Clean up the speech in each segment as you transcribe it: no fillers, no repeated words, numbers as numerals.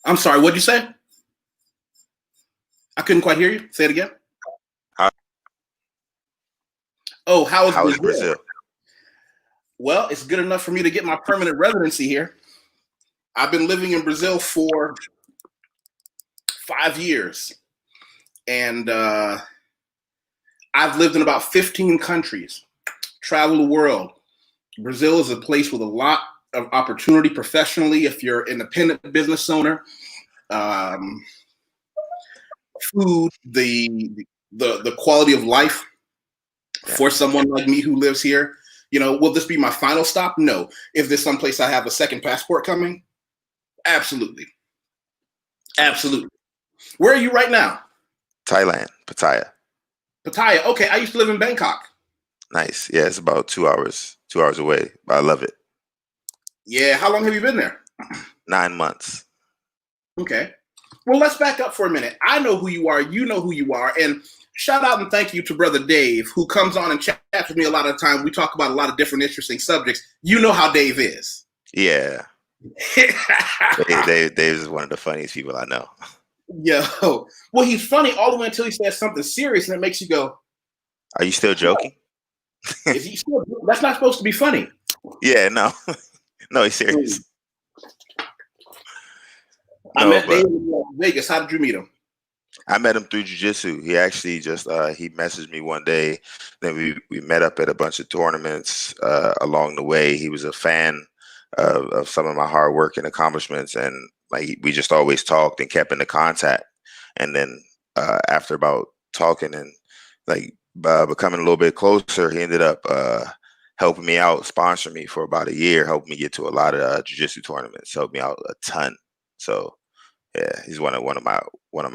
I'm sorry, what'd you say? I couldn't quite hear you. Say it again. How how is is Brazil? Brazil? Well, it's good enough for me to get my permanent residency here. I've been living in Brazil for 5 years, and I've lived in about 15 countries, traveled the world. Brazil is a place with a lot of opportunity professionally if you're an independent business owner. Food, the quality of life for someone like me who lives here. Will this be my final stop? No. Is this someplace I have a second passport coming? Absolutely. Absolutely. Where are you right now? Thailand, Pattaya. Pattaya. Okay, I used to live in Bangkok. Nice. Yeah, it's about 2 hours away, but I love it. Yeah, how long have you been there? 9 months. Okay. Well, let's back up for a minute. I know who you are. You know who you are. And shout out and thank you to Brother Dave, who comes on and chats with me a lot of the time. We talk about a lot of different interesting subjects. You know how Dave is. Yeah. Dave is one of the funniest people I know. Yo. Well, he's funny all the way until he says something serious, and it makes you go, are you still joking? Is he still? That's not supposed to be funny. Yeah, no. No, he's serious. I met Dave in Las Vegas. How did you meet him? I met him through Jiu-Jitsu. He actually just he messaged me one day. Then we met up at a bunch of tournaments along the way. He was a fan of some of my hard work and accomplishments, and like we just always talked and kept in the contact. And then after about talking and like becoming a little bit closer, he ended up helping me out, sponsoring me for about a year, helped me get to a lot of jiu-jitsu tournaments, helped me out a ton. So yeah, he's one of my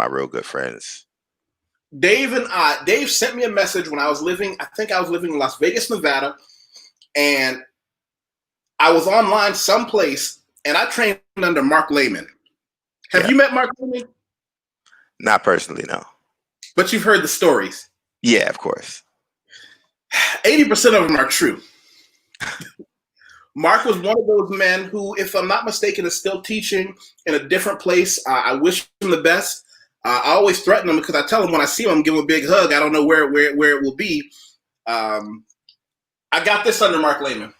real good friends. Dave sent me a message when I was living in Las Vegas, Nevada, and I was online someplace, and I trained under Mark Lehman. Have you met Mark Lehman? Not personally, no. But you've heard the stories. Yeah, of course. 80% of them are true. Mark was one of those men who, if I'm not mistaken, is still teaching in a different place. I wish him the best. I always threaten him because I tell him when I see him, give him a big hug. I don't know where it will be. I got this under Mark Lehman.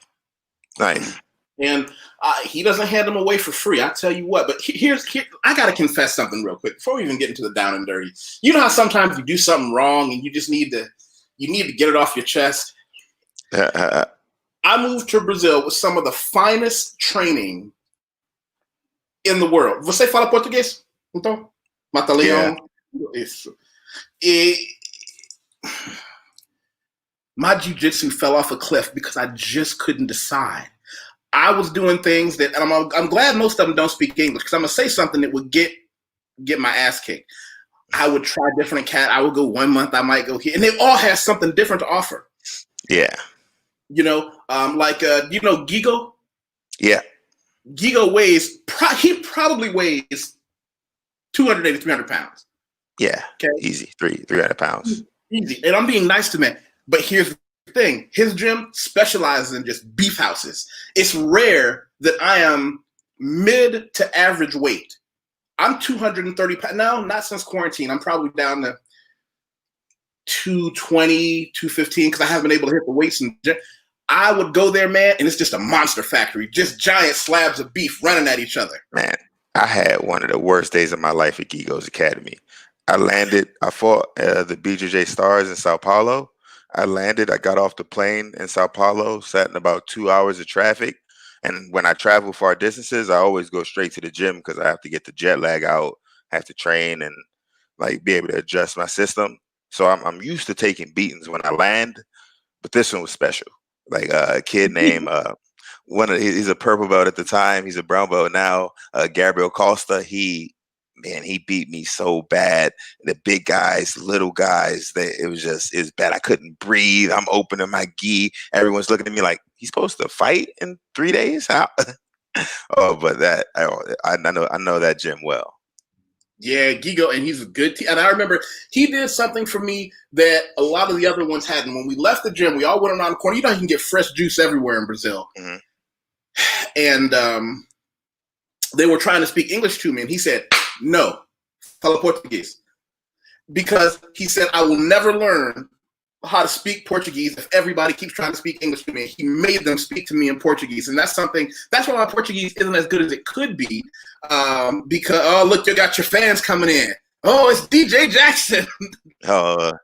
Nice. And he doesn't hand them away for free. I tell you what. But I got to confess something real quick before we even get into the down and dirty. You know how sometimes you do something wrong and you just need to get it off your chest. I moved to Brazil with some of the finest training in the world. Você fala português? Então, Mata-Leão. Isso. My jiu-jitsu fell off a cliff because I just couldn't decide. I was doing things that, and I'm glad most of them don't speak English because I'm gonna say something that would get my ass kicked. I would try different I would go 1 month, I might go here, and they all have something different to offer. Yeah. Like Gigo? Yeah. Gigo he probably weighs 280, 300 pounds. Yeah. Okay. Easy. 300 pounds. Easy. And I'm being nice to men. But here's the thing. His gym specializes in just beef houses. It's rare that I am mid to average weight. I'm 230 pounds now, not since quarantine. I'm probably down to 220, 215 because I haven't been able to hit the weights in the gym. I would go there, man, and it's just a monster factory. Just giant slabs of beef running at each other. Man, I had one of the worst days of my life at Gigo's Academy. I fought the BJJ Stars in Sao Paulo. I got off the plane in Sao Paulo, sat in about 2 hours of traffic. And when I travel far distances, I always go straight to the gym because I have to get the jet lag out, have to train and like be able to adjust my system. So I'm used to taking beatings when I land, but this one was special. Like a kid named he's a purple belt at the time. He's a brown belt now. Gabriel Costa. He beat me so bad. The big guys, little guys, it was bad. I couldn't breathe. I'm opening my gi. Everyone's looking at me like, he's supposed to fight in 3 days? How? But I know that gym well. Yeah, Gigo, and he's a good and I remember he did something for me that a lot of the other ones hadn't. When we left the gym, we all went around the corner. You know, you can get fresh juice everywhere in Brazil. Mm-hmm. And they were trying to speak English to me, and he said, no, fala Portuguese. Because he said, I will never learn how to speak Portuguese if everybody keeps trying to speak English to me. He made them speak to me in Portuguese. And that's why my Portuguese isn't as good as it could be. Because, oh, look, you got your fans coming in. Oh, it's DJ Jackson. What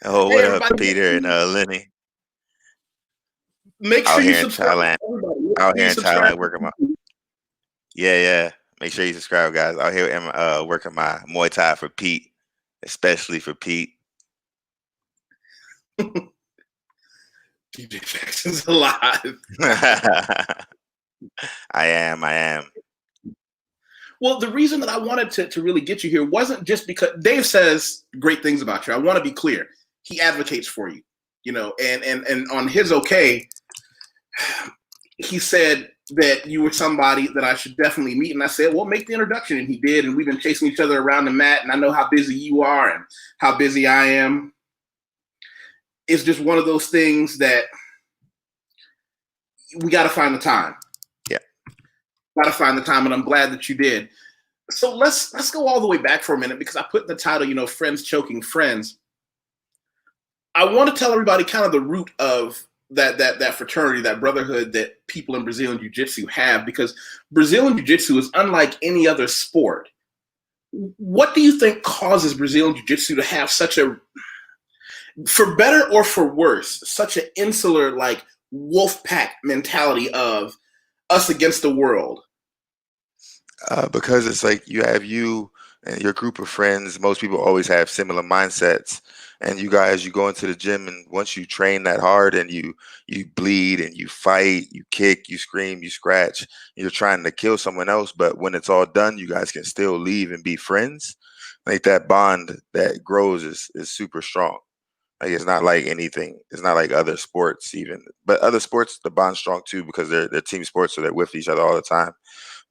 Hey, up, Peter and Lenny? Make sure you subscribe. Out here in Thailand working my Make sure you subscribe, guys. Out here working my Muay Thai for Pete, especially for Pete. DJ Jackson's alive. I am. Well, the reason that I wanted to really get you here wasn't just because Dave says great things about you. I want to be clear. He advocates for you, and on his okay, he said that you were somebody that I should definitely meet. And I said, well, make the introduction. And he did. And we've been chasing each other around the mat. And I know how busy you are and how busy I am. It's just one of those things that we got to find the time. Yeah. Got to find the time. And I'm glad that you did. So let's go all the way back for a minute, because I put in the title, friends choking friends. I want to tell everybody kind of the root of that fraternity, that brotherhood that people in Brazilian Jiu-Jitsu have, because Brazilian Jiu-Jitsu is unlike any other sport. What do you think causes Brazilian Jiu-Jitsu to have such a, for better or for worse, such an insular, like, wolf pack mentality of us against the world? Because it's like you have you and your group of friends. Most people always have similar mindsets. And you guys, you go into the gym, and once you train that hard and you bleed and you fight, you kick, you scream, you scratch, you're trying to kill someone else. But when it's all done, you guys can still leave and be friends. Like, that bond that grows is super strong. Like, it's not like anything. It's not like other sports even. But other sports, the bond's strong too, because they're team sports, so they're with each other all the time.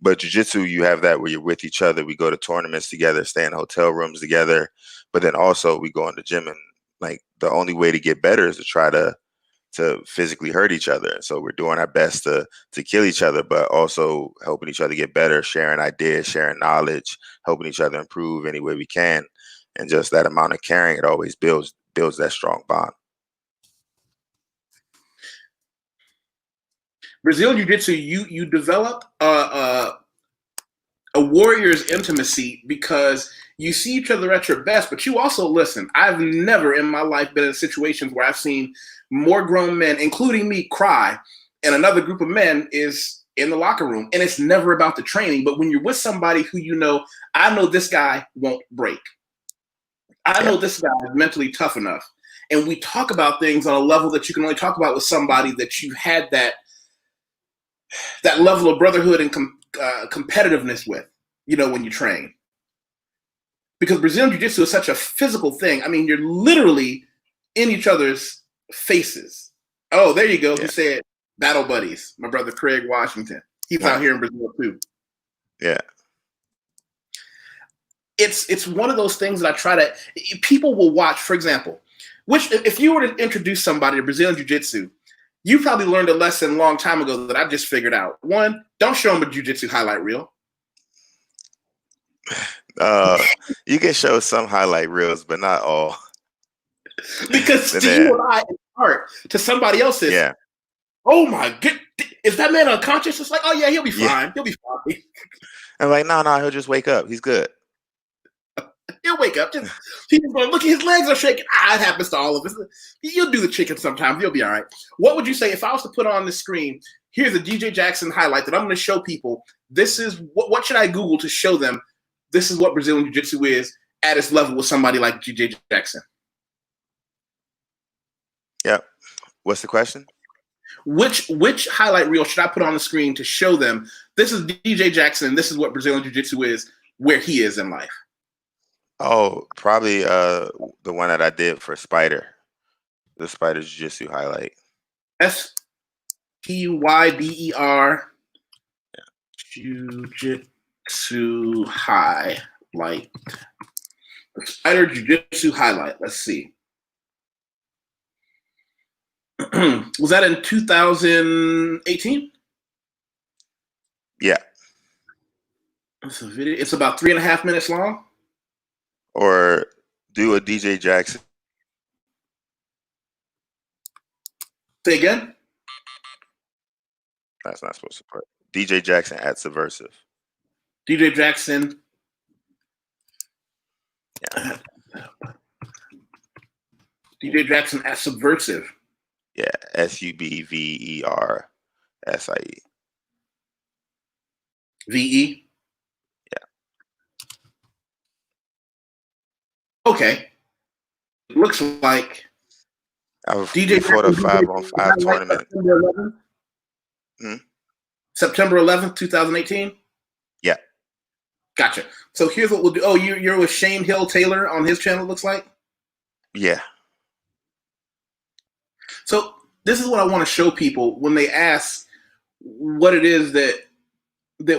But jiu-jitsu, you have that where you're with each other. We go to tournaments together, stay in hotel rooms together. But then also we go in the gym, and like the only way to get better is to try to physically hurt each other. And so we're doing our best to kill each other, but also helping each other get better, sharing ideas, sharing knowledge, helping each other improve any way we can. And just that amount of caring, it always builds that strong bond. Brazilian Jiu-Jitsu, you develop a warrior's intimacy because you see each other at your best, but you also listen. I've never in my life been in situations where I've seen more grown men, including me, cry, and another group of men is in the locker room, and it's never about the training. But when you're with somebody who I know this guy won't break. I know this guy is mentally tough enough. And we talk about things on a level that you can only talk about with somebody that you had that level of brotherhood and competitiveness with, when you train. Because Brazilian Jiu-Jitsu is such a physical thing. I mean, you're literally in each other's faces. Oh, there you go. Yeah. He said battle buddies. My brother Craig Washington. He's out here in Brazil too. Yeah. It's one of those things that I try to, people will watch, for example, which if you were to introduce somebody to Brazilian Jiu-Jitsu, you probably learned a lesson a long time ago that I just figured out. One, don't show them a Jiu-Jitsu highlight reel. You can show some highlight reels, but not all. Because to you and I, it's hard. To somebody else, it's, oh my god, is that man unconscious? It's like, oh yeah, he'll be fine. Yeah. He'll be fine. I'm like, no, he'll just wake up. He's good. He'll wake up. He's going, look, his legs are shaking. It happens to all of us. You'll do the chicken sometimes. You'll be all right. What would you say if I was to put on the screen, here's a DJ Jackson highlight that I'm going to show people. This is, what should I Google to show them this is what Brazilian Jiu-Jitsu is at its level with somebody like DJ Jackson? Yep. What's the question? Which highlight reel should I put on the screen to show them this is DJ Jackson and this is what Brazilian Jiu-Jitsu is, where he is in life? Oh, probably the one that I did for Spider, the Spider Jiu-Jitsu highlight. SPYDER Jiu-Jitsu highlight. The Spider Jiu-Jitsu highlight. Let's see. Was that in 2018? Yeah. It's a video. It's about 3.5 minutes long. Or do a DJ Jackson. Say again. That's not supposed to play. DJ Jackson at Subversive. DJ Jackson. Yeah. DJ Jackson at Subversive. Yeah, SUBVERSIE. VE. Yeah. Okay. It looks like DJ before the 5-on-5 tournament. September 11th, 2018. Yeah. Gotcha. So here's what we'll do. Oh, you're with Shane Hill Taylor on his channel, it looks like? Yeah. So this is what I want to show people when they ask what it is that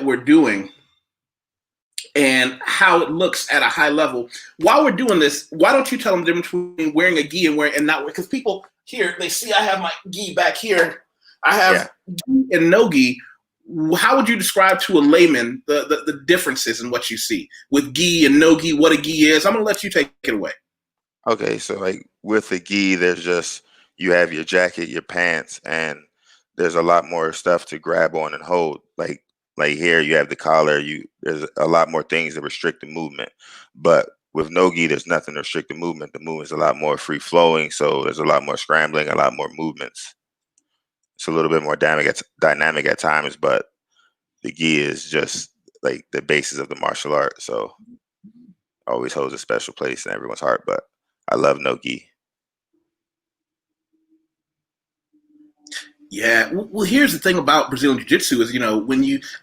we're doing and how it looks at a high level. While we're doing this, why don't you tell them the difference between wearing a gi and wearing and not wearing? Because people here, they see I have my gi back here. I have gi and no gi. How would you describe to a layman the differences in what you see with gi and no gi, what a gi is? I'm going to let you take it away. Okay, so like with the gi, there's just, you have your jacket, your pants, and there's a lot more stuff to grab on and hold. Like here, you have the collar. There's a lot more things that restrict the movement. But with no gi, there's nothing to restrict the movement. The movement's a lot more free flowing, so there's a lot more scrambling, a lot more movements. It's a little bit more dynamic at times, but the gi is just like the basis of the martial art. So always holds a special place in everyone's heart. But I love no gi. Yeah, well, here's the thing about Brazilian Jiu-Jitsu is,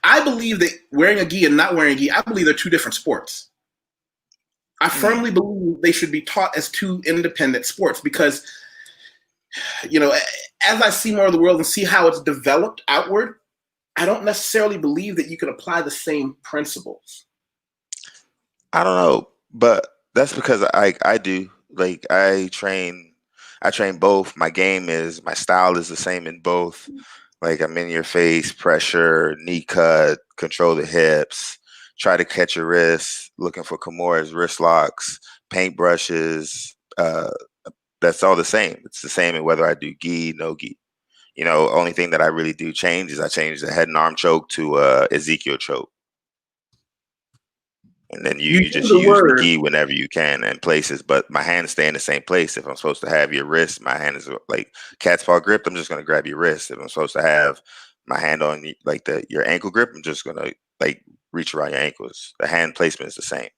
I believe that wearing a gi and not wearing a gi, I believe they're two different sports. I firmly believe they should be taught as two independent sports because, as I see more of the world and see how it's developed outward, I don't necessarily believe that you can apply the same principles. I don't know, but that's because I do. Like I train both. My style is the same in both. Like I'm in your face, pressure, knee cut, control the hips, try to catch your wrists, looking for Kimuras, wrist locks, paint brushes. That's all the same. It's the same in whether I do gi, no gi. Only thing that I really do change is I change the head and arm choke to Ezekiel choke. And then you just use the gi whenever you can and places, but my hands stay in the same place. If I'm supposed to have your wrist, my hand is like cat's paw grip, I'm just going to grab your wrist. If I'm supposed to have my hand on like your ankle grip, I'm just going to like reach around your ankles. The hand placement is the same.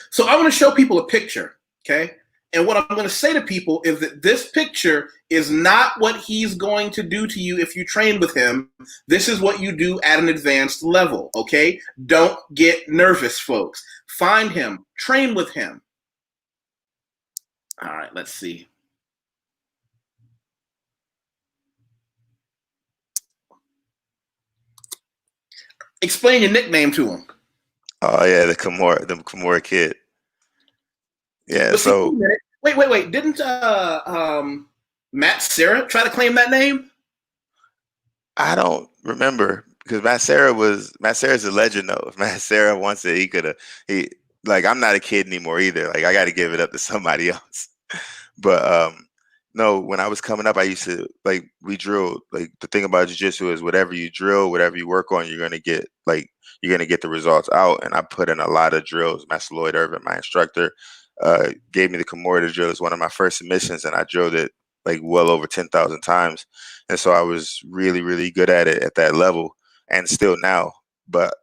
So I want to show people a picture, okay? And what I'm going to say to people is that this picture is not what he's going to do to you if you train with him. This is what you do at an advanced level, okay? Don't get nervous, folks. Find him. Train with him. All right, let's see. Explain your nickname to him. Oh, yeah, the Kimura kid. Yeah, but so... Wait. Didn't Matt Serra try to claim that name? I don't remember because Matt Serra's a legend though. If Matt Serra wants it, he could have. I'm not a kid anymore either. Like I got to give it up to somebody else. But no, when I was coming up, I used to we drilled. Like the thing about jiu-jitsu is whatever you drill, whatever you work on, you're gonna get the results out. And I put in a lot of drills. Master Lloyd Irvin, my instructor, gave me the Kimura drill as one of my first submissions, and I drilled it like well over 10,000 times. And so I was really, really good at it at that level and still now. But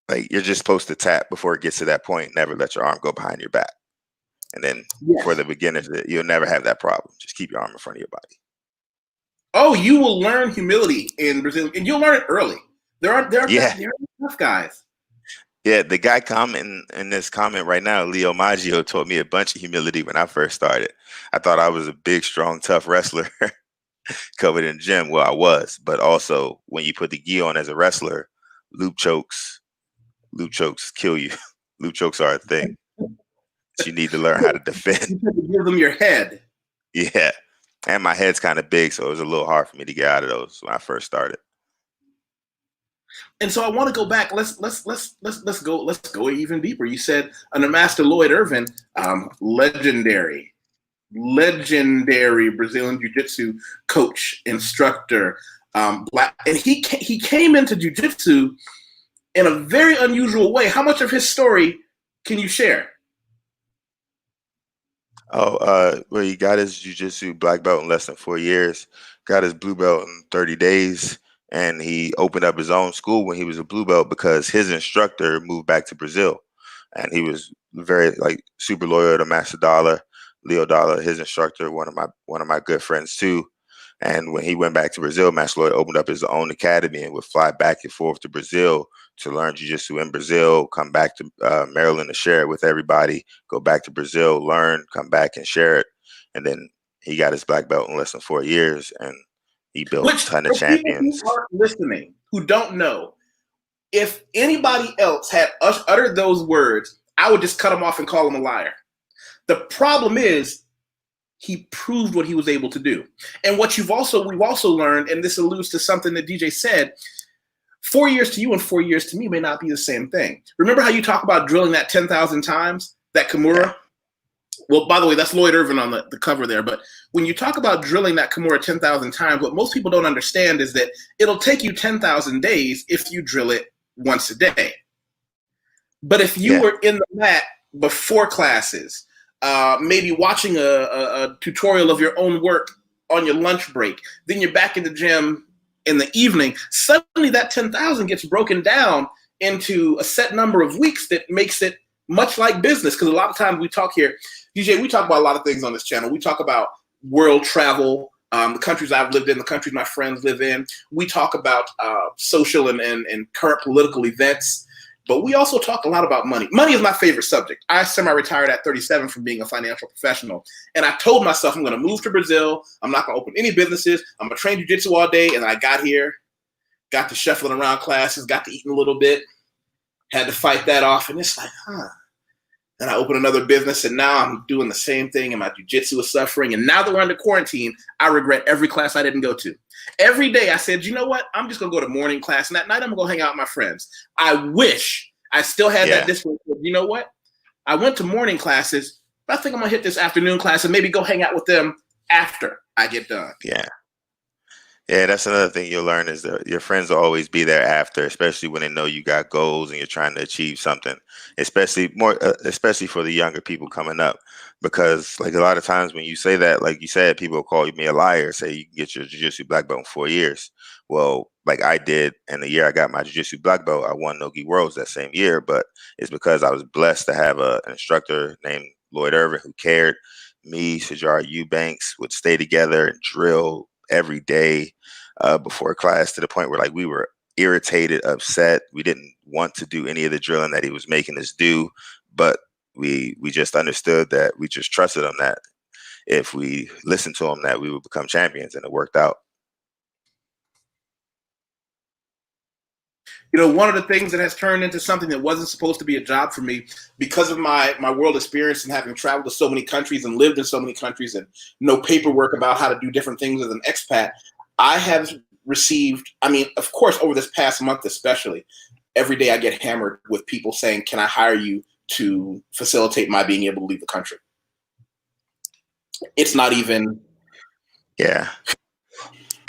like you're just supposed to tap before it gets to that point. Never let your arm go behind your back. And then for the beginners, you'll never have that problem. Just keep your arm in front of your body. Oh, you will learn humility in Brazil, and you'll learn it early. There are enough guys. Yeah, the guy commenting in this comment right now, Leo Maggio, taught me a bunch of humility when I first started. I thought I was a big, strong, tough wrestler covered in gym. Well, I was, but also when you put the gi on as a wrestler, loop chokes kill you. Loop chokes are a thing. So you need to learn how to defend. You have to give them your head. Yeah, and my head's kind of big, so it was a little hard for me to get out of those when I first started. And so I want to go back. Let's go even deeper. You said under Master Lloyd Irvin, legendary Brazilian Jiu-Jitsu coach, instructor, black, and he came into Jiu-Jitsu in a very unusual way. How much of his story can you share? Well, he got his jiu-jitsu black belt in less than 4 years, got his blue belt in 30 days, and he opened up his own school when he was a blue belt because his instructor moved back to Brazil. And he was very super loyal to Master Dollar, Leo Dollar, his instructor, one of my good friends too. And when he went back to Brazil, Master Lloyd opened up his own academy and would fly back and forth to Brazil to learn jiu-jitsu in Brazil, come back to Maryland to share it with everybody, go back to Brazil, learn, come back and share it. And then he got his black belt in less than 4 years, and he built a ton of champions. People who aren't listening, who don't know, if anybody else had uttered those words, I would just cut him off and call him a liar. The problem is he proved what he was able to do. And what we've also learned, and this alludes to something that DJ said, 4 years to you and 4 years to me may not be the same thing. Remember how you talk about drilling that 10,000 times, that Kimura? Yeah. Well, by the way, that's Lloyd Irvin on the cover there. But when you talk about drilling that Kimura 10,000 times, what most people don't understand is that it'll take you 10,000 days if you drill it once a day. But if you were in the mat before classes, maybe watching a tutorial of your own work on your lunch break, then you're back in the gym in the evening, suddenly that 10,000 gets broken down into a set number of weeks that makes it much like business. Because a lot of times we talk here, DJ, we talk about a lot of things on this channel. We talk about world travel, the countries I've lived in, the countries my friends live in. We talk about social and current political events. But we also talk a lot about money. Money is my favorite subject. I semi-retired at 37 from being a financial professional. And I told myself I'm going to move to Brazil. I'm not going to open any businesses. I'm going to train jiu-jitsu all day. And I got here, got to shuffling around classes, got to eating a little bit, had to fight that off. And it's like, Then I opened another business, and now I'm doing the same thing, and my jiu-jitsu is suffering. And now that we're under quarantine, I regret every class I didn't go to. Every day I said, you know what? I'm just going to go to morning class, and that night I'm going to hang out with my friends. I wish I still had that discipline. You know what? I went to morning classes, but I think I'm going to hit this afternoon class and maybe go hang out with them after I get done. Yeah, that's another thing you'll learn is that your friends will always be there after, especially when they know you got goals and you're trying to achieve something, especially for the younger people coming up. Because like a lot of times when you say that, like you said, people will call me a liar, say you can get your jiu-jitsu black belt in 4 years. Well, like I did in the year I got my jiu-jitsu black belt, I won Nogi Worlds that same year, but it's because I was blessed to have an instructor named Lloyd Irvin who cared. Me, Sajar Eubanks would stay together and drill every day before class to the point where like we were irritated, upset. We didn't want to do any of the drilling that he was making us do, but we just understood that we just trusted him that if we listened to him that we would become champions, and it worked out. You know, one of the things that has turned into something that wasn't supposed to be a job for me because of my world experience and having traveled to so many countries and lived in so many countries and no paperwork about how to do different things as an expat, I have received, I mean, of course, over this past month especially, every day I get hammered with people saying, can I hire you to facilitate my being able to leave the country? It's not even... Yeah.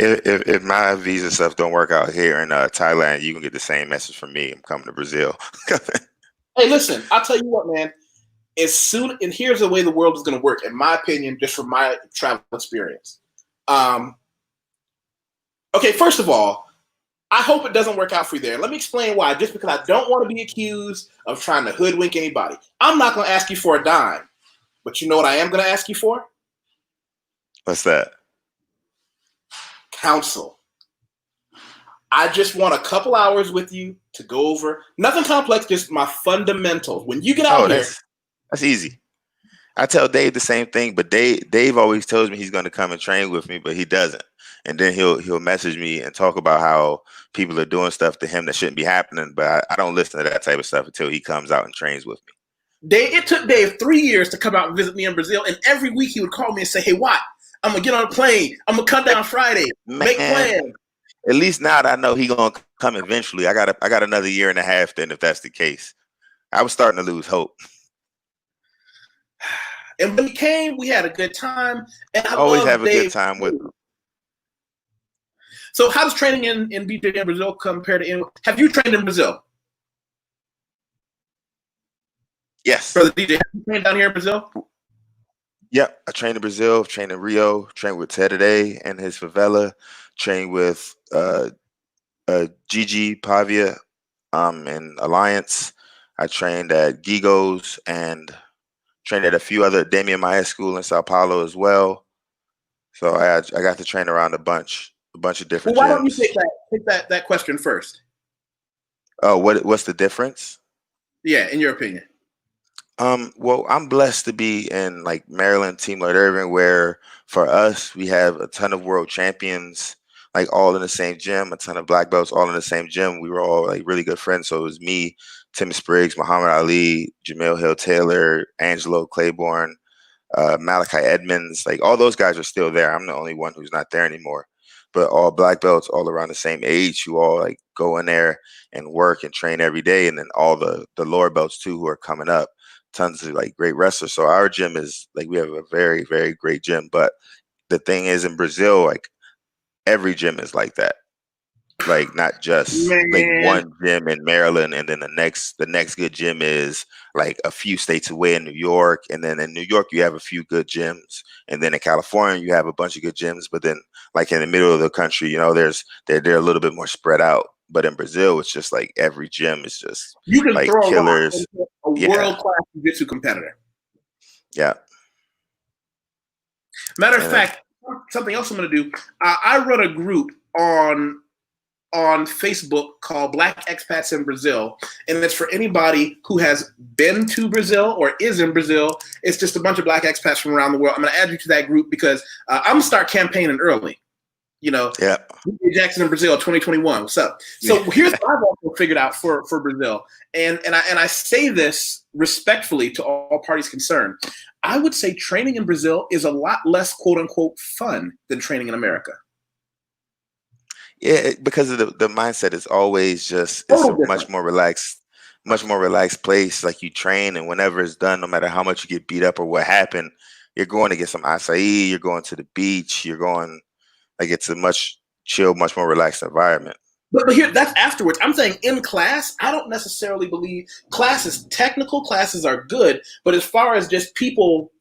If my visa stuff don't work out here in Thailand, you can get the same message from me. I'm coming to Brazil. Hey, listen, I'll tell you what, man. And here's the way the world is going to work, in my opinion, just from my travel experience. Okay, first of all, I hope it doesn't work out for you there. Let me explain why. Just because I don't want to be accused of trying to hoodwink anybody. I'm not going to ask you for a dime. But you know what I am going to ask you for? What's that? Counsel. I just want a couple hours with you to go over nothing complex, just my fundamentals. When you get out here, that's easy. I tell Dave the same thing, but Dave always tells me he's going to come and train with me, but he doesn't. And then he'll message me and talk about how people are doing stuff to him that shouldn't be happening. But I don't listen to that type of stuff until he comes out and trains with me. It took Dave 3 years to come out and visit me in Brazil, and every week he would call me and say, "Hey, Watt, I'm gonna get on a plane. I'm gonna come down Friday. Make plans." At least now that I know he gonna come eventually. I got another year and a half. Then, if that's the case, I was starting to lose hope. And when he came, we had a good time. And I Always love have a good Dave. time with him. So how does training in BJ in Brazil compare to have you trained in Brazil? Yes. Brother DJ, have you trained down here in Brazil? Yep. I trained in Brazil, trained in Rio, trained with Ted Today and his favela, trained with Gigi Pavia in Alliance. I trained at Gigo's and trained at a few other Damian Maya school in Sao Paulo as well. So I got to train around a bunch of different Well, why gyms. don't you take that question first? Oh, what's the difference? Yeah, in your opinion. Well, I'm blessed to be in like Maryland, Team Lloyd Irving, where for us we have a ton of world champions, like all in the same gym, a ton of black belts all in the same gym. We were all like really good friends. So it was me, Tim Spriggs, Muhammad Ali, Jamil Hill Taylor, Angelo Claiborne, Malachi Edmonds, like all those guys are still there. I'm the only one who's not there anymore. But all black belts, all around the same age, who all like go in there and work and train every day, and then all the lower belts too who are coming up. Tons of like great wrestlers. So our gym is like we have a very, very great gym. But the thing is, in Brazil, like every gym is like that. Like not just like one gym in Maryland, and then the next good gym is like a few states away in New York, and then in New York you have a few good gyms, and then in California you have a bunch of good gyms, but then like in the middle of the country, you know, they're a little bit more spread out. But in Brazil, it's just like every gym is just you can like throw killers. a world-class jiu-jitsu competitor. Yeah. Matter of fact, something else I'm going to do. I run a group on Facebook called Black Expats in Brazil, and it's for anybody who has been to Brazil or is in Brazil. It's just a bunch of black expats from around the world. I'm going to add you to that group because I'm going to start campaigning early. You know, yeah. Jackson in Brazil, 2021. What's up? So here's what I've also figured out for Brazil, and I say this respectfully to all parties concerned. I would say training in Brazil is a lot less "quote unquote" fun than training in America. Yeah, because of the mindset is always just it's a much more relaxed place. Like you train, and whenever it's done, no matter how much you get beat up or what happened, you're going to get some acai. You're going to the beach. You're going. Like it's a much chill, much more relaxed environment. But here, that's afterwards. I'm saying in class, I don't necessarily believe classes, technical classes are good, but as far as just people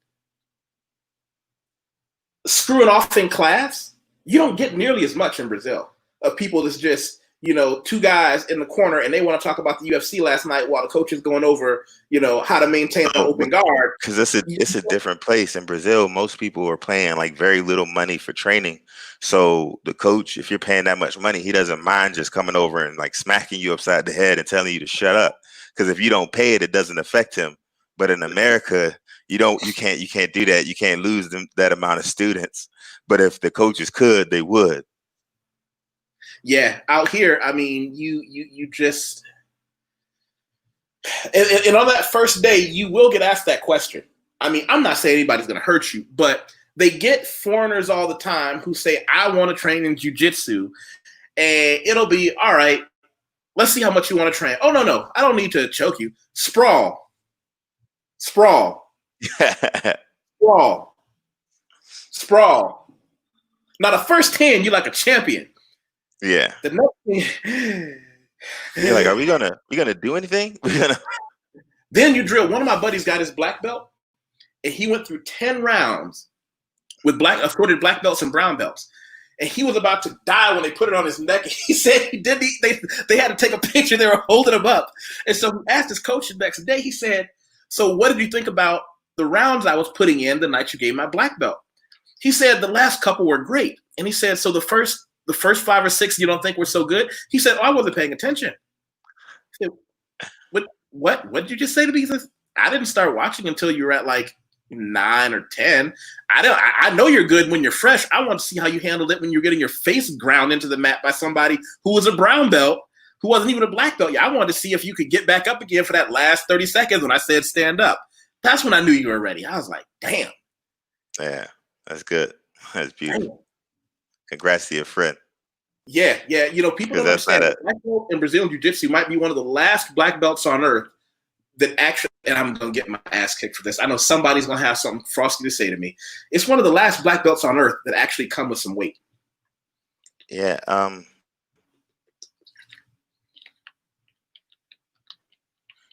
screwing off in class, you don't get nearly as much in Brazil of people that's just, you know, two guys in the corner and they want to talk about the UFC last night while the coach is going over, you know, how to maintain an open guard. Because it's a different place. In Brazil, most people are paying like very little money for training. So the coach, if you're paying that much money, he doesn't mind just coming over and like smacking you upside the head and telling you to shut up. Because if you don't pay it, it doesn't affect him. But in America, you can't do that. You can't lose that amount of students. But if the coaches could, they would. Yeah, out here, I mean, you just and on that first day, you will get asked that question. I mean, I'm not saying anybody's going to hurt you, but they get foreigners all the time who say, "I want to train in jiu-jitsu," and it'll be all right. Let's see how much you want to train. Oh no, I don't need to choke you. Sprawl. Now the first 10, you're like a champion. Yeah. The next thing, you're like, are we gonna do anything? Then you drill. One of my buddies got his black belt, and he went through 10 rounds with assorted black belts and brown belts. And he was about to die when they put it on his neck. He said they had to take a picture. They were holding him up. And so he asked his coach the next day, he said, "So what did you think about the rounds I was putting in the night you gave my black belt?" He said, "The last couple were great." And he said, "So the first 5 or 6 you don't think were so good?" He said, "Oh, I wasn't paying attention." I said, What did you just say to me? He says, "I didn't start watching until you were at like 9 or 10. I know you're good when you're fresh. I want to see how you handled it when you're getting your face ground into the mat by somebody who was a brown belt, who wasn't even a black belt. Yeah, I wanted to see if you could get back up again for that last 30 seconds when I said stand up." That's when I knew you were ready. I was like, damn. Yeah, that's good. That's beautiful. Congrats to your friend. Yeah. You know, people because don't that's not understand a. that black belt in Brazilian Jiu-Jitsu might be one of the last black belts on earth that actually, and I'm going to get my ass kicked for this. I know somebody's going to have something frosty to say to me. It's one of the last black belts on earth that actually come with some weight. Yeah.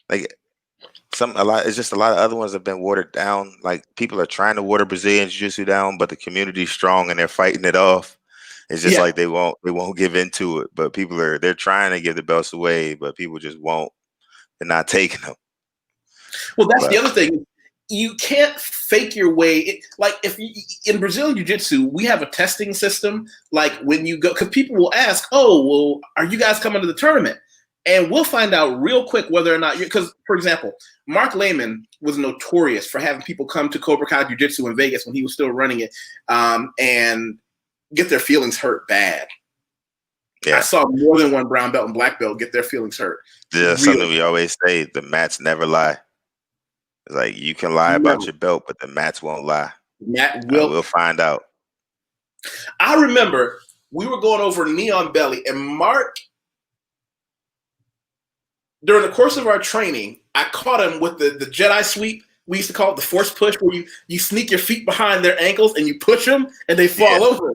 Like a lot. It's just a lot of other ones have been watered down. Like people are trying to water Brazilian Jiu-Jitsu down, but the community's strong and they're fighting it off. It's just Yeah. like they won't give into it. But they're trying to give the belts away, but people just won't. They're not taking them. Well, that's But the other thing. You can't fake your way. Like if you, in Brazilian Jiu-Jitsu, we have a testing system. Like when you go, because people will ask, "Oh, well, are you guys coming to the tournament?" And we'll find out real quick whether or not you're. Because, for example, Mark Lehman was notorious for having people come to Cobra Kai Jiu-Jitsu in Vegas when he was still running it, and get their feelings hurt bad. yeah, I saw more than one brown belt and black belt get their feelings hurt. there's something we always say: the mats never lie. It's like you can lie about your belt, but the mats won't lie. Matt will. We'll find out. I remember we were going over Neon Belly, and Mark, during the course of our training, I caught him with the Jedi sweep. We used to call it the force push, where you sneak your feet behind their ankles and you push them and they fall over.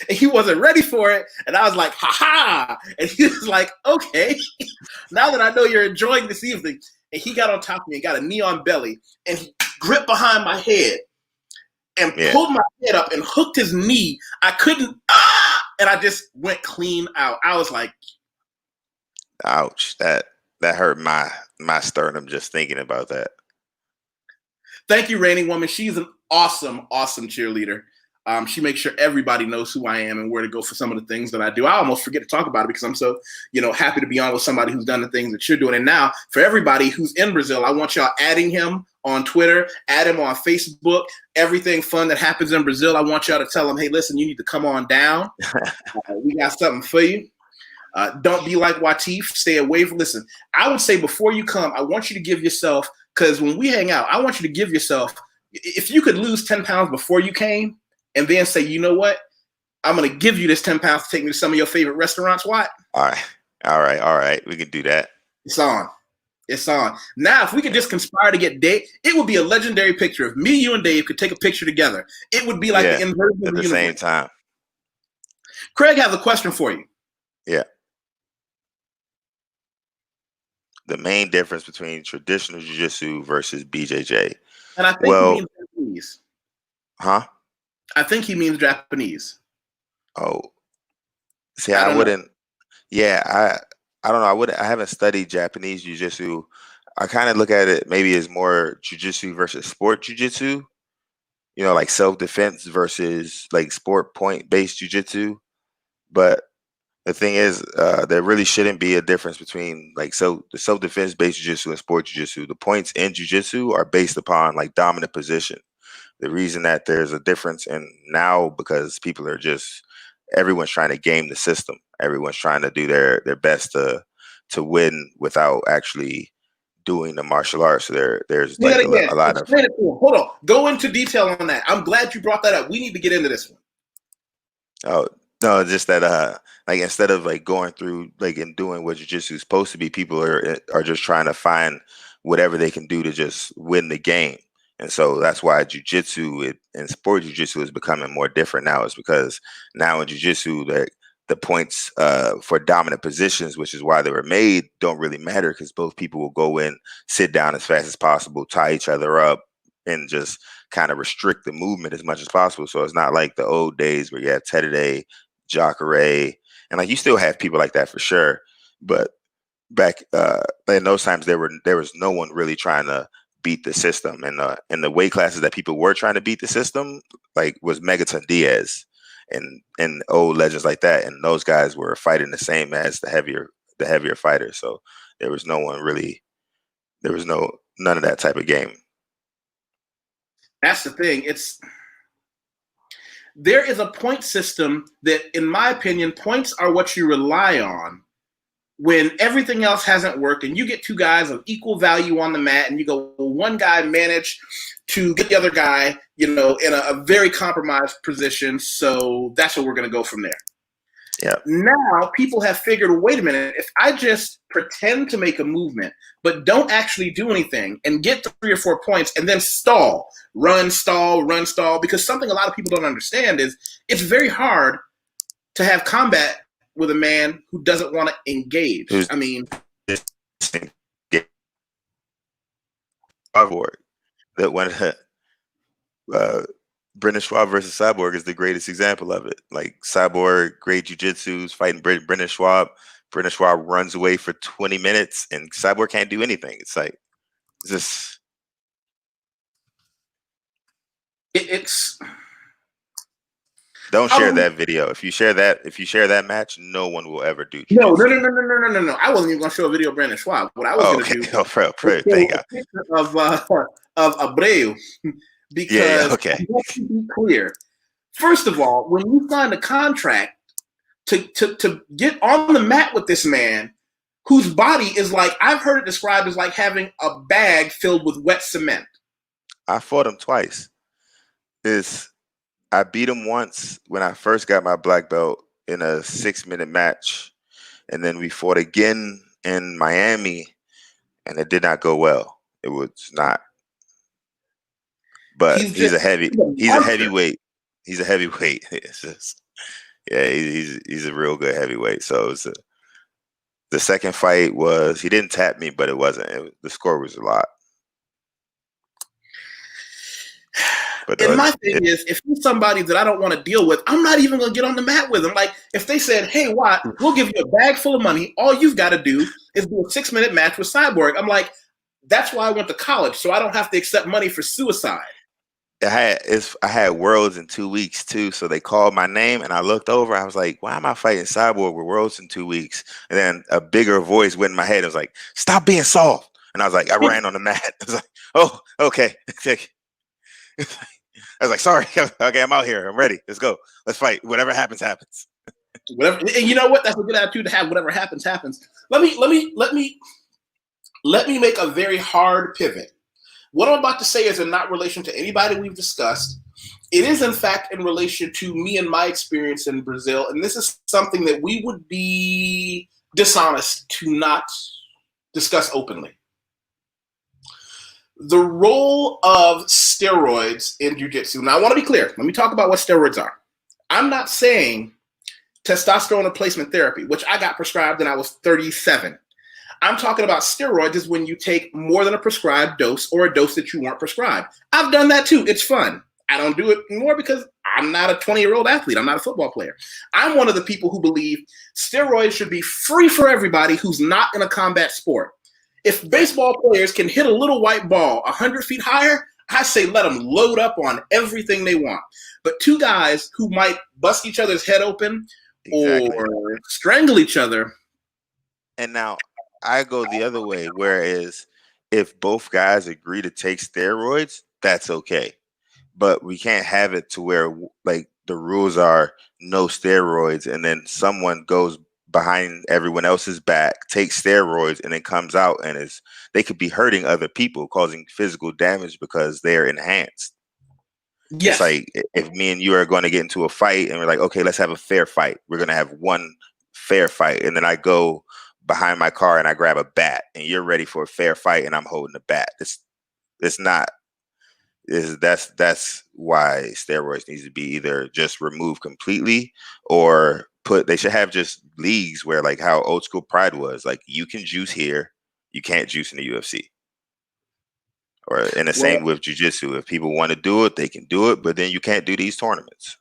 And he wasn't ready for it. And I was like, ha ha. And he was like, okay, now that I know you're enjoying this evening. And he got on top of me and got a Neon Belly, and he gripped behind my head and pulled my head up and hooked his knee. I couldn't, and I just went clean out. I was like, ouch, that hurt my sternum just thinking about that. Thank you, Reigning Woman. She's an awesome, awesome cheerleader. She makes sure everybody knows who I am and where to go for some of the things that I do. I almost forget to talk about it because I'm so, happy to be on with somebody who's done the things that you're doing. And now, for everybody who's in Brazil, I want y'all adding him on Twitter, add him on Facebook. Everything fun that happens in Brazil, I want y'all to tell him, hey, listen, you need to come on down. We got something for you. Don't be like YusefWateef. Stay away from. Listen, I would say before you come, I want you to give yourself, because when we hang out, I want you to give yourself, if you could lose 10 pounds before you came, and then say, you know what? I'm going to give you this 10 pounds to take me to some of your favorite restaurants. What? All right. We can do that. It's on. Now, if we could just conspire to get Dave, it would be a legendary picture. If me, you, and Dave could take a picture together, it would be like the inversion at the same time. Craig has a question for you. Yeah. The main difference between traditional jiu-jitsu versus BJJ. And I think he means Japanese. Huh? I think he means Japanese. Oh, see, I wouldn't. Yeah, I don't know. I haven't studied Japanese jiu-jitsu. I kind of look at it maybe as more jiu-jitsu versus sport jiu-jitsu. Like self-defense versus like sport point-based jiu-jitsu. But the thing is, there really shouldn't be a difference between the self-defense based jiu-jitsu and sport jiu-jitsu. The points in jiu-jitsu are based upon like dominant position. The reason that there's a difference now because people are everyone's trying to game the system. Everyone's trying to do their best to win without actually doing the martial arts. So there's like a lot of. Hold on, go into detail on that. I'm glad you brought that up. We need to get into this one. Oh no, just that instead of like going through and doing what jiu-jitsu is supposed to be, people are just trying to find whatever they can do to just win the game. And so that's why jiu-jitsu and sport jiu-jitsu is becoming more different now. Is because now in jiu-jitsu, the points for dominant positions, which is why they were made, don't really matter because both people will go in, sit down as fast as possible, tie each other up, and just kind of restrict the movement as much as possible. So it's not like the old days where you had Teddy, Jacare, and you still have people like that for sure. But back in those times, there was no one really trying to beat the system, and the weight classes that people were trying to beat the system was Megaton Diaz and old legends like that, and those guys were fighting the same as the heavier fighters. So there was none of that type of game. That's the thing. There is a point system that, in my opinion, points are what you rely on when everything else hasn't worked, and you get two guys of equal value on the mat, and you go, well, one guy managed to get the other guy, in a very compromised position. So that's what we're going to go from there. Yeah. Now people have figured, wait a minute, if I just pretend to make a movement, but don't actually do anything and get 3 or 4 points and then stall, run, stall, because something a lot of people don't understand is it's very hard to have combat with a man who doesn't want to engage. Who's I mean, that when Brendan Schwab versus Cyborg is the greatest example of it. Like Cyborg, great jujitsu's fighting Brendan Schwab. Brendan Schwab runs away for 20 minutes and Cyborg can't do anything. It's like, it's it's don't share that video. If you share that match, no one will ever do jiu-jitsu. No. I wasn't even gonna show a video of Brandon Schwab. What I was gonna do of Abreu because let's be clear. First of all, when you sign a contract to get on the mat with this man, whose body is like, I've heard it described as like having a bag filled with wet cement. I fought him twice. I beat him once when I first got my black belt in a 6-minute match. And then we fought again in Miami and it did not go well. It was not. But he's a heavyweight. He's a heavyweight. It's just, yeah, he's a real good heavyweight. So the second fight he didn't tap me, but it wasn't. The score was a lot. But and my thing is, if he's somebody that I don't want to deal with, I'm not even going to get on the mat with him. Like, if they said, hey, Watt, we'll give you a bag full of money. All you've got to do is do a 6-minute match with Cyborg. I'm like, that's why I went to college, so I don't have to accept money for suicide. I had Worlds in 2 weeks, too. So they called my name, and I looked over. I was like, why am I fighting Cyborg with Worlds in 2 weeks? And then a bigger voice went in my head. It was like, stop being soft. And I was like, I ran on the mat. I was like, oh, okay. I was like, sorry. Okay, I'm out here. I'm ready. Let's go. Let's fight. Whatever happens, happens. Whatever. And you know what? That's a good attitude to have. Whatever happens, happens. Let me make a very hard pivot. What I'm about to say is in not relation to anybody we've discussed. It is, in fact, in relation to me and my experience in Brazil. And this is something that we would be dishonest to not discuss openly. The role of steroids in jiu-jitsu. Now, I want to be clear. Let me talk about what steroids are. I'm not saying testosterone replacement therapy, which I got prescribed when I was 37. I'm talking about steroids is when you take more than a prescribed dose or a dose that you weren't prescribed. I've done that too. It's fun. I don't do it more because I'm not a 20-year-old athlete. I'm not a football player. I'm one of the people who believe steroids should be free for everybody who's not in a combat sport. If baseball players can hit a little white ball 100 feet higher, I say let them load up on everything they want. But two guys who might bust each other's head open or strangle each other. And now I go the other way, whereas if both guys agree to take steroids, that's okay. But we can't have it to where like the rules are no steroids and then someone goes behind everyone else's back, takes steroids, and then comes out and they could be hurting other people, causing physical damage because they're enhanced. Yes. It's like if me and you are going to get into a fight and we're like, okay, let's have a fair fight. We're going to have one fair fight. And then I go behind my car and I grab a bat and you're ready for a fair fight and I'm holding a bat. That's why steroids needs to be either just removed completely or they should have just leagues where like how old school Pride was, like you can juice here, you can't juice in the UFC. Or in the same with jiu-jitsu. If people want to do it, they can do it, but then you can't do these tournaments.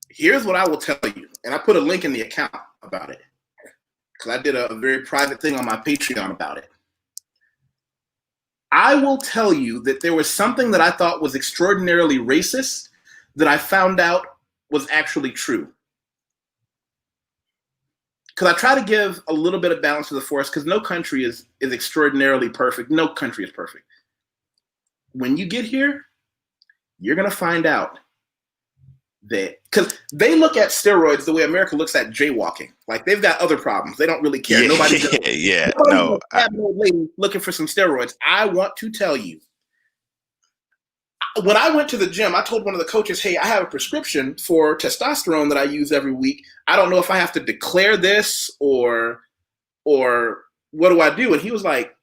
Here's what I will tell you, and I put a link in the account about it because I did a very private thing on my Patreon about it. I will tell you that there was something that I thought was extraordinarily racist that I found out was actually true. Because I try to give a little bit of balance to the force because no country is extraordinarily perfect. No country is perfect. When you get here, you're going to find out that, because they look at steroids the way America looks at jaywalking. Like they've got other problems. They don't really care. Yeah, nobody's no. Lady looking for some steroids. I want to tell you, when I went to the gym, I told one of the coaches, hey, I have a prescription for testosterone that I use every week. I don't know if I have to declare this or what do I do? And he was like,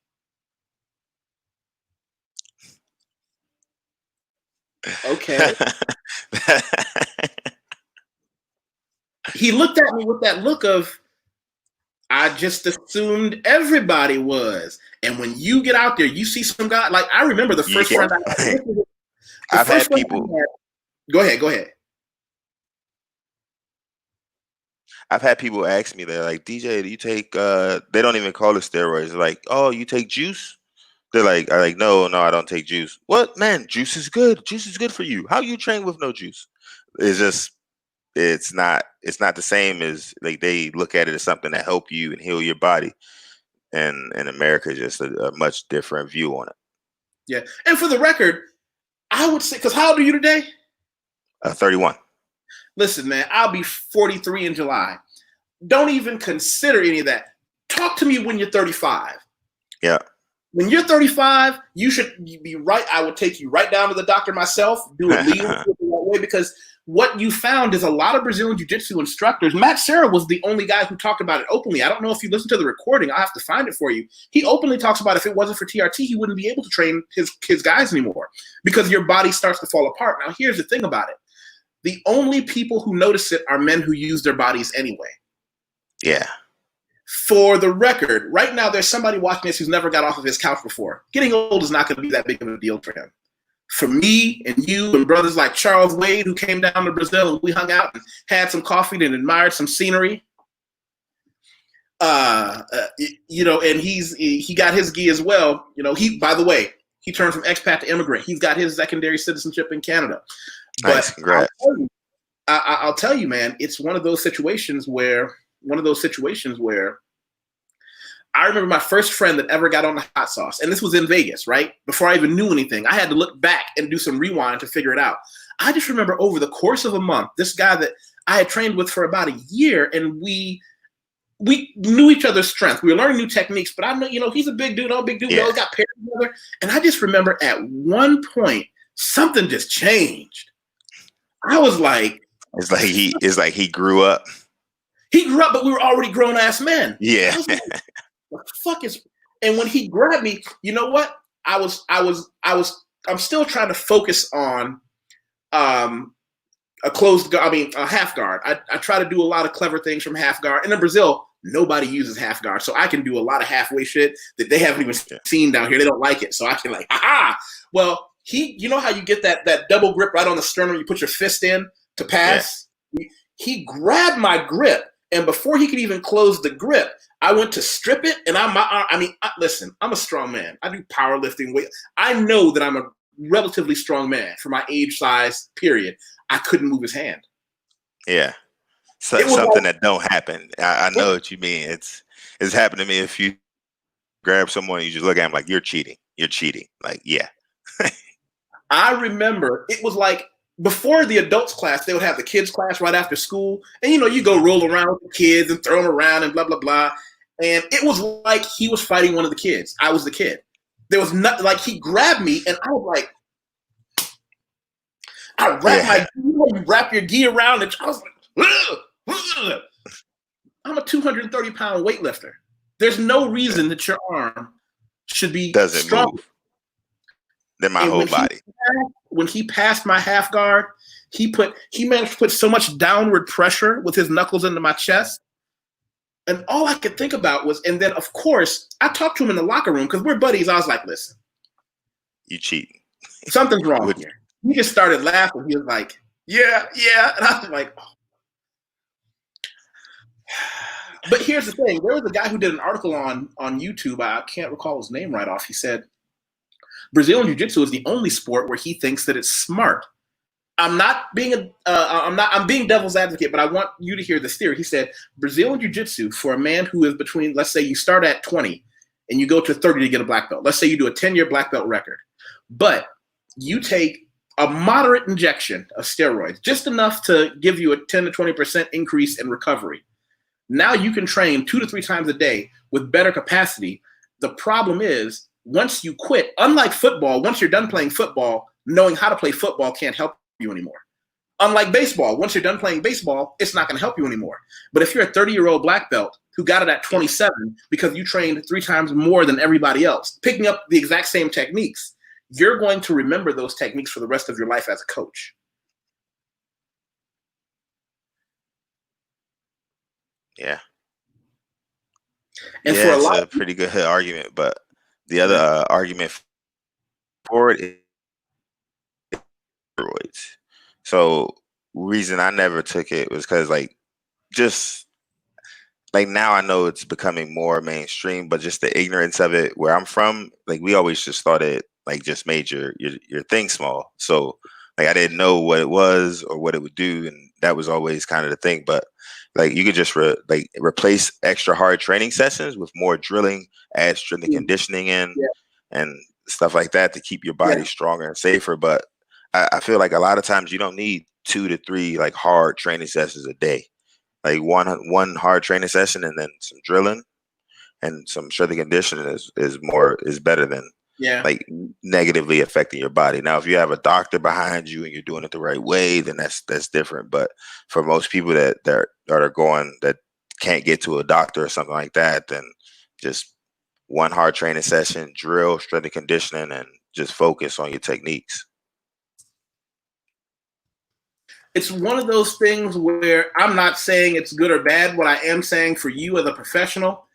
okay. He looked at me with that look of, I just assumed everybody was. And when you get out there, you see some guy, like I remember the first friend I had. I've had people. Go ahead. I've had people ask me, they're like, DJ, do you take, they don't even call it steroids. They're like, oh, you take juice? They're like, no, I don't take juice. What? Man, juice is good. Juice is good for you. How you train with no juice? It's just, it's not the same as, like, they look at it as something to help you and heal your body. And in America, just a much different view on it. Yeah. And for the record, I would say, because how old are you today? 31. Listen, man, I'll be 43 in July. Don't even consider any of that. Talk to me when you're 35. Yeah. When you're 35, you should be right. I would take you right down to the doctor myself, do it legally the right way, because what you found is a lot of Brazilian Jiu-Jitsu instructors. Matt Serra was the only guy who talked about it openly. I don't know if you listen to the recording. I'll have to find it for you. He openly talks about if it wasn't for TRT, he wouldn't be able to train his guys anymore because your body starts to fall apart. Now, here's the thing about it. The only people who notice it are men who use their bodies anyway. Yeah. For the record, right now there's somebody watching this who's never got off of his couch before. Getting old is not going to be that big of a deal for him. For me and you and brothers like Charles Wade, who came down to Brazil and we hung out and had some coffee and admired some scenery, you know, and he got his gi as well. You know, by the way, he turned from expat to immigrant. He's got his secondary citizenship in Canada. Nice, but congrats. I'll tell you, man, it's one of those situations where I remember my first friend that ever got on the hot sauce, and this was in Vegas, right? Before I even knew anything. I had to look back and do some rewind to figure it out. I just remember over the course of a month, this guy that I had trained with for about a year, and we knew each other's strength. We were learning new techniques, but I know, you know, he's a big dude, I'm a big dude. We all got paired together. And I just remember at one point, something just changed. I was like, it's like he grew up. He grew up, but we were already grown ass men. Yeah. I was like, what the fuck is? And when he grabbed me, you know what? I'm still trying to focus on a half guard. I try to do a lot of clever things from half guard. And in Brazil, nobody uses half guard, so I can do a lot of halfway shit that they haven't even seen down here. They don't like it, so I can like, aha. Well, you know how you get that double grip right on the sternum, you put your fist in to pass? Yeah. He grabbed my grip, and before he could even close the grip, I went to strip it, and listen, I'm a strong man. I do powerlifting. I know that I'm a relatively strong man for my age, size, period. I couldn't move his hand. Yeah. So, something that don't happen. I know what you mean. It's happened to me. If you grab someone, you just look at him like, you're cheating. You're cheating. Like, yeah. I remember it was like before the adults class, they would have the kids class right after school. And, you know, you go roll around with the kids and throw them around and blah, blah, blah. And it was like he was fighting one of the kids. I was the kid. There was nothing, like he grabbed me and I was like, I wrapped you wrap your gi around and I was like, ugh. I'm a 230-pound weightlifter. There's no reason that your arm should be strong. Move. Then my whole body. When he passed my half guard, he managed to put so much downward pressure with his knuckles into my chest. And all I could think about was, and then of course, I talked to him in the locker room because we're buddies. I was like, listen, you cheating. Something's wrong here. He just started laughing. He was like, yeah. And I was like, oh. But here's the thing. There was a guy who did an article on YouTube. I can't recall his name right off. He said, Brazilian Jiu-Jitsu is the only sport where he thinks that it's smart. I'm being devil's advocate, but I want you to hear this theory. He said, Brazilian Jiu-Jitsu for a man who is between, let's say you start at 20 and you go to 30 to get a black belt. Let's say you do a 10-year black belt record, but you take a moderate injection of steroids, just enough to give you a 10 to 20% increase in recovery. Now you can train 2 to 3 times a day with better capacity. The problem is, once you quit, unlike football, once you're done playing football, knowing how to play football can't help you anymore. Unlike baseball, once you're done playing baseball, it's not going to help you anymore. But if you're a 30-year-old black belt who got it at 27 because you trained 3 times more than everybody else, picking up the exact same techniques, you're going to remember those techniques for the rest of your life as a coach. Yeah. And yeah, for a it's lot a of people, pretty good argument. But the other argument for it is steroids. So reason I never took it was because just like now I know it's becoming more mainstream, but just the ignorance of it where I'm from, like we always just thought it like just made your thing small. So like I didn't know what it was or what it would do, and that was always kind of the thing. But like you could just replace extra hard training sessions with more drilling, add strength and conditioning in, and stuff like that to keep your body stronger and safer. But I feel like a lot of times you don't need 2 to 3 like hard training sessions a day. Like one hard training session and then some drilling and some strength and conditioning is better than like negatively affecting your body. Now, if you have a doctor behind you and you're doing it the right way, then that's different. But for most people that can't get to a doctor or something like that, then just one hard training session, drill, strength and conditioning, and just focus on your techniques. It's one of those things where I'm not saying it's good or bad. What I am saying for you as a professional,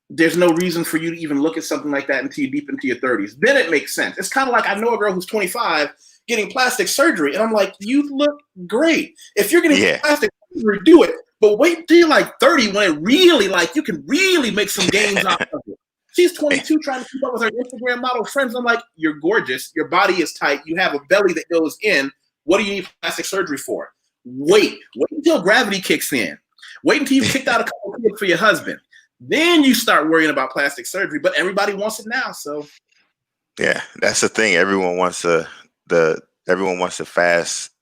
there's no reason for you to even look at something like that until you're deep into your 30s. Then it makes sense. It's kind of like I know a girl who's 25 getting plastic surgery, and I'm like, you look great. If you're getting plastic surgery, do it. But wait till you're like 30 when it really, like, you can really make some gains out of it. She's 22 trying to keep up with her Instagram model friends. I'm like, you're gorgeous. Your body is tight. You have a belly that goes in. What do you need plastic surgery for? Wait until gravity kicks in. Wait until you've kicked out a couple of kids for your husband. Then you start worrying about plastic surgery. But everybody wants it now. So yeah, that's the thing. Everyone wants the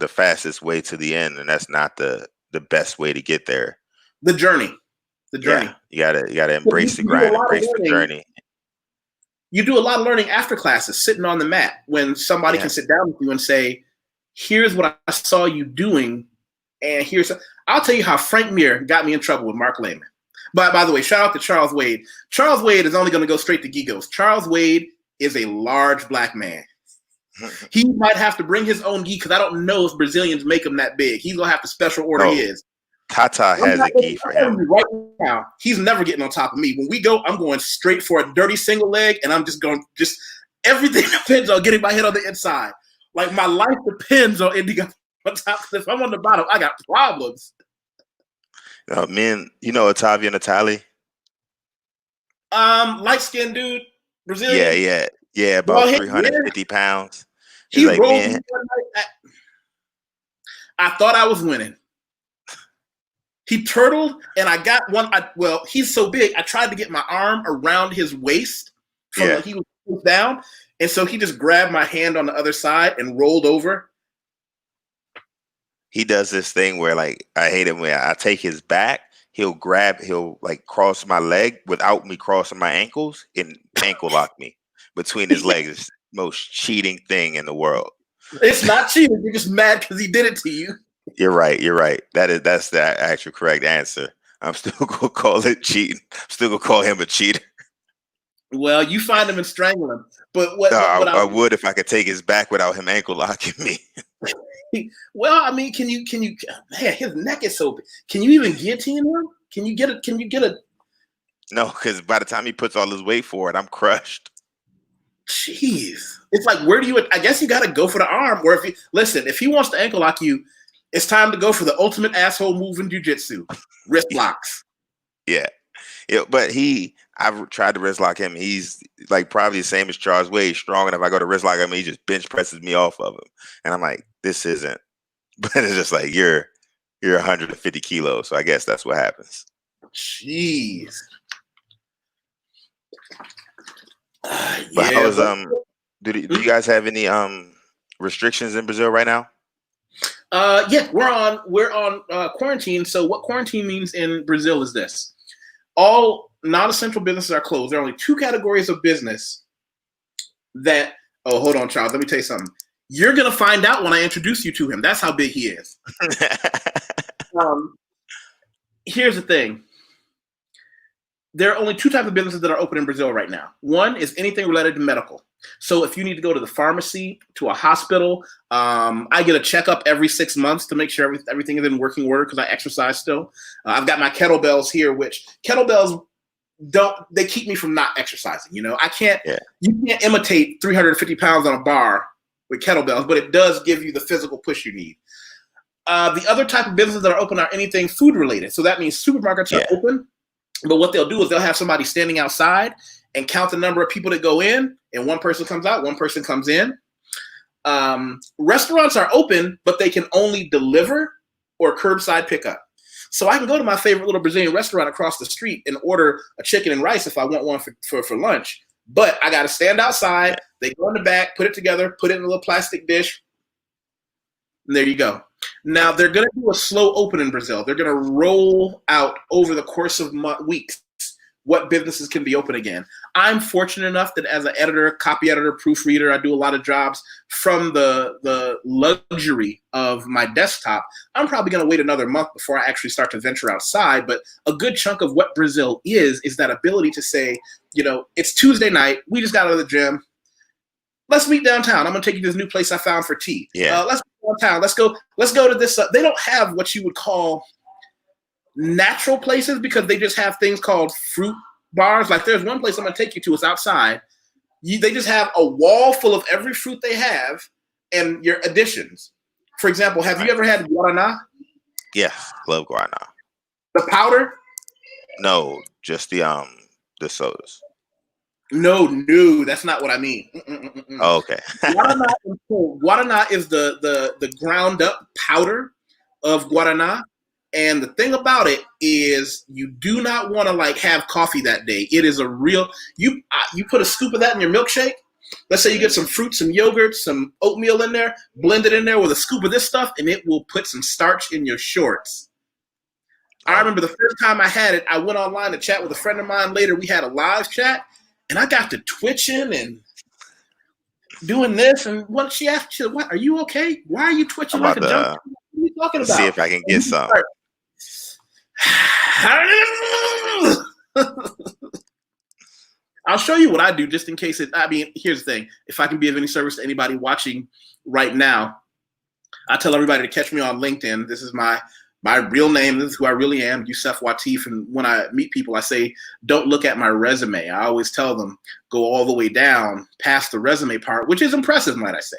fastest way to the end, and that's not the best way to get there. The journey. Yeah, you gotta embrace the grind, embrace the journey. You do a lot of learning after classes, sitting on the mat, when somebody can sit down with you and say, here's what I saw you doing, and I'll tell you how Frank Mir got me in trouble with Mark Lehman. By the way, shout out to Charles Wade. Charles Wade is only going to go straight to Gigos. Charles Wade is a large black man. He might have to bring his own gi because I don't know if Brazilians make him that big. He's going to have to special order his. Tata has a gi for him. Right now, he's never getting on top of me. When we go, I'm going straight for a dirty single leg, and I'm just going, everything depends on getting my head on the inside. Like, my life depends on ending up on top. If I'm on the bottom, I got problems. Men, Otavio Natali? Light-skinned dude, Brazilian. Yeah, about 350 pounds. He like, rolled me one night. I thought I was winning. He turtled, and I got one. He's so big, I tried to get my arm around his waist from when he was down. And so he just grabbed my hand on the other side and rolled over. He does this thing where, like, I hate him when I take his back. He'll like cross my leg without me crossing my ankles and ankle lock me between his legs. It's the most cheating thing in the world. It's not cheating. You're just mad because he did it to you. You're right. That's the actual correct answer. I'm still gonna call it cheating. I'm still gonna call him a cheater. Well, you find him and strangle him. But I would if I could take his back without him ankle locking me. Well, I mean, can you? Man, his neck is so big. Can you even guillotine him? Can you get a? No, because by the time he puts all his weight forward, I'm crushed. Jeez, it's like, where do you? I guess you got to go for the arm. Or if he wants to ankle lock you, it's time to go for the ultimate asshole move in jiu-jitsu, wrist locks. Yeah, but I've tried to wrist lock him. He's like probably the same as Charles Wade, strong enough. I go to wrist lock him, he just bench presses me off of him, and I'm like, this isn't. But it's just like you're 150 kilos, so I guess that's what happens. Jeez. But how was do you guys have any restrictions in Brazil right now? Yeah, we're on quarantine. So what quarantine means in Brazil is this: all non-essential businesses are closed. There are only 2 categories of business that. Oh, hold on, Charles. Let me tell you something. You're going to find out when I introduce you to him. That's how big he is. Here's the thing. There are only two types of businesses that are open in Brazil right now. One is anything related to medical. So if you need to go to the pharmacy, to a hospital, I get a checkup every 6 months to make sure everything is in working order because I exercise still. I've got my kettlebells here, which kettlebells they keep me from not exercising. You know, you can't imitate 350 pounds on a bar with kettlebells, but it does give you the physical push you need. The other type of businesses that are open are anything food related. So that means supermarkets are open. But what they'll do is they'll have somebody standing outside and count the number of people that go in, and one person comes out, one person comes in. Restaurants are open, but they can only deliver or curbside pickup. So I can go to my favorite little Brazilian restaurant across the street and order a chicken and rice if I want one for lunch. But I got to stand outside. They go in the back, put it together, put it in a little plastic dish, and there you go. Now, they're going to do a slow open in Brazil. They're going to roll out over the course of weeks what businesses can be open again. I'm fortunate enough that as an editor, copy editor, proofreader, I do a lot of jobs from the luxury of my desktop. I'm probably going to wait another month before I actually start to venture outside. But a good chunk of what Brazil is that ability to say, you know, it's Tuesday night. We just got out of the gym. Let's meet downtown. I'm going to take you to this new place I found for tea. Let's go downtown. Let's go to this. They don't have what you would call natural places because they just have things called fruit bars. Like there's one place I'm going to take you to. It's outside. They just have a wall full of every fruit they have and your additions. For example, have you ever had guaraná? Yes, love guaraná. The powder? No, just the sodas. No, that's not what I mean. Oh, okay. Guaraná is the ground up powder of guaraná. And the thing about it is you do not want to like have coffee that day. It is a real, you put a scoop of that in your milkshake. Let's say you get some fruit, some yogurt, some oatmeal in there, blend it in there with a scoop of this stuff, and it will put some starch in your shorts. I remember the first time I had it, I went online to chat with a friend of mine later. We had a live chat, and I got to twitching and doing this. And what she asked, she said, "What, are you okay? Why are you twitching like a junkie? What are you talking about?" See if I can get some. I'll show you what I do just in case here's the thing. If I can be of any service to anybody watching right now, I tell everybody to catch me on LinkedIn. This is my real name. This is who I really am, YusefWateef. And when I meet people, I say, don't look at my resume. I always tell them, go all the way down past the resume part, which is impressive, might I say,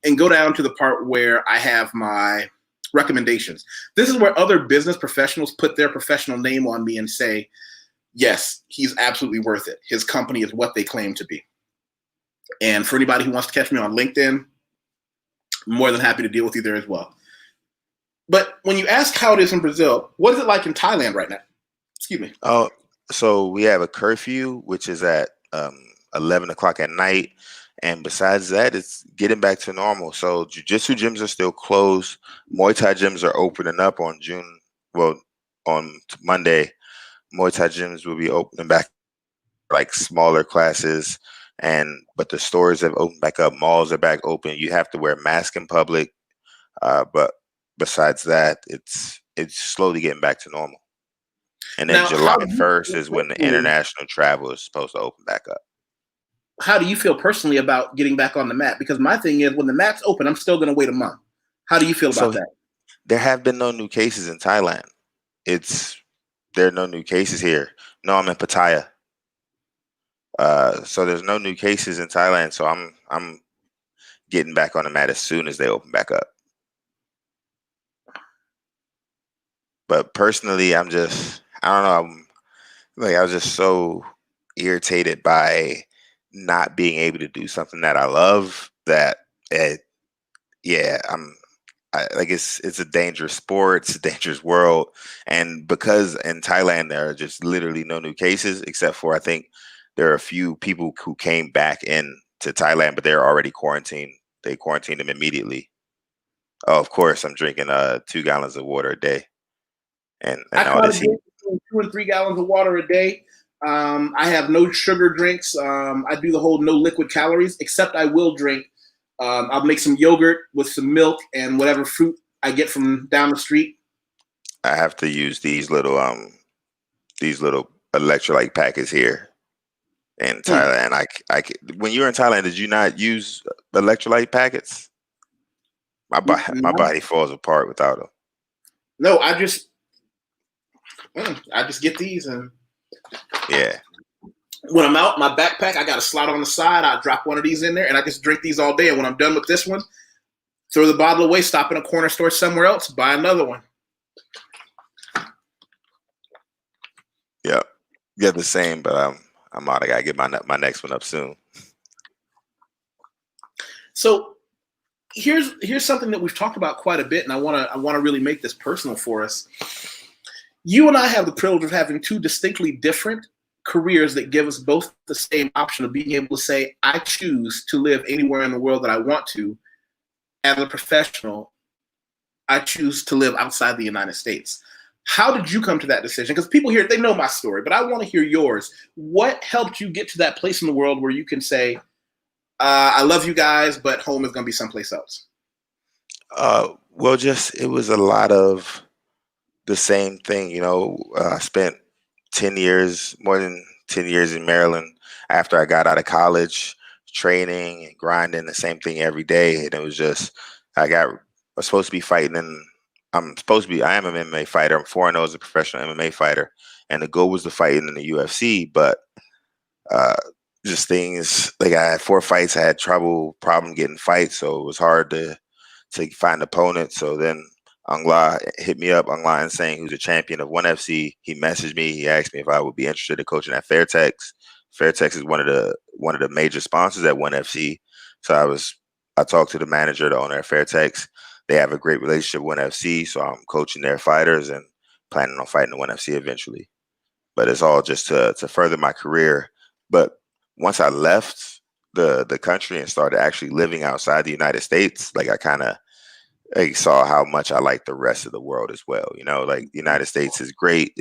and go down to the part where I have my recommendations. This is where other business professionals put their professional name on me and say, yes, he's absolutely worth it. His company is what they claim to be. And for anybody who wants to catch me on LinkedIn, I'm more than happy to deal with you there as well. But when you ask how it is in Brazil, what is it like in Thailand right now? Excuse me. Oh, so we have a curfew, which is at 11 o'clock at night. And besides that, it's getting back to normal. So jiu-jitsu gyms are still closed. Muay Thai gyms are opening up on Monday. Muay Thai gyms will be opening back, like smaller classes. But the stores have opened back up. Malls are back open. You have to wear a mask in public. But besides that, it's slowly getting back to normal. And then now, July 1st is when the international travel is supposed to open back up. How do you feel personally about getting back on the mat? Because my thing is, when the mat's open, I'm still going to wait a month. How do you feel about that? There have been no new cases in Thailand. There are no new cases here. No, I'm in Pattaya. So there's no new cases in Thailand. So I'm getting back on the mat as soon as they open back up. But personally, I don't know. I was just so irritated by not being able to do something that I love that it's a dangerous sport. It's a dangerous world. And because in Thailand, there are just literally no new cases, except for, I think there are a few people who came back into Thailand, but they're already quarantined. They quarantined them immediately. Oh, of course, I'm drinking 2 gallons of water a day. And all this heat. 2 and 3 gallons of water a day. I have no sugar drinks. I do the whole no liquid calories, except I will drink I'll make some yogurt with some milk and whatever fruit I get from down the street. I have to use these little electrolyte packets here in Thailand. When you were in Thailand, did you not use electrolyte packets? My No, body falls apart without them. no, I just get these, and Yeah. when I'm out, my backpack, I got a slot on the side. I drop one of these in there, and I just drink these all day. And when I'm done with this one, throw the bottle away, stop in a corner store somewhere else, buy another one. Yeah. Yeah, the same, but I'm out. I gotta get my next one up soon. So here's something that we've talked about quite a bit, and I wanna really make this personal for us. You and I have the privilege of having two distinctly different careers that give us both the same option of being able to say, I choose to live anywhere in the world that I want to. As a professional, I choose to live outside the United States. How did you come to that decision? Because people here, they know my story, but I want to hear yours. What helped you get to that place in the world where you can say, I love you guys, but home is going to be someplace else? Well, it was a lot of the same thing. I spent more than 10 years in Maryland after I got out of college, training and grinding the same thing every day. And it was just, I was supposed to be fighting, and I am an MMA fighter. I'm 4-0 as a professional MMA fighter. And the goal was to fight in the UFC, but just things, like I had 4 fights, I had problem getting fights. So it was hard to find opponents. So then Angla hit me up, Angla Insane, who's a champion of ONE FC. He messaged me. He asked me if I would be interested in coaching at Fairtex. Fairtex is one of the major sponsors at ONE FC. So I talked to the manager, the owner at Fairtex. They have a great relationship with ONE FC, so I'm coaching their fighters and planning on fighting the ONE FC eventually. But it's all just to further my career. But once I left the country and started actually living outside the United States, like I saw how much I like the rest of the world as well. Like the United States is great.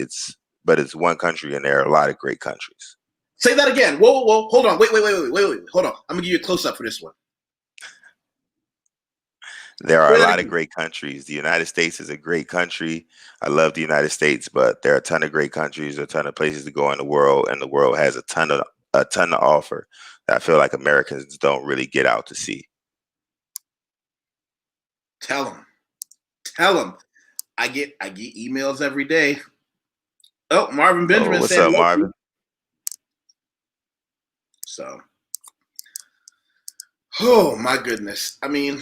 But it's one country, and there are a lot of great countries. Say that again. Whoa. Hold on. Wait. Hold on. I'm going to give you a close up for this one. There are a lot of great countries. The United States is a great country. I love the United States, but there are a ton of great countries, a ton of places to go in the world, and the world has a ton to offer that I feel like Americans don't really get out to see. Tell them. I get emails every day. Oh, Marvin Benjamin what's said, up, Marvin? So, oh my goodness. I mean,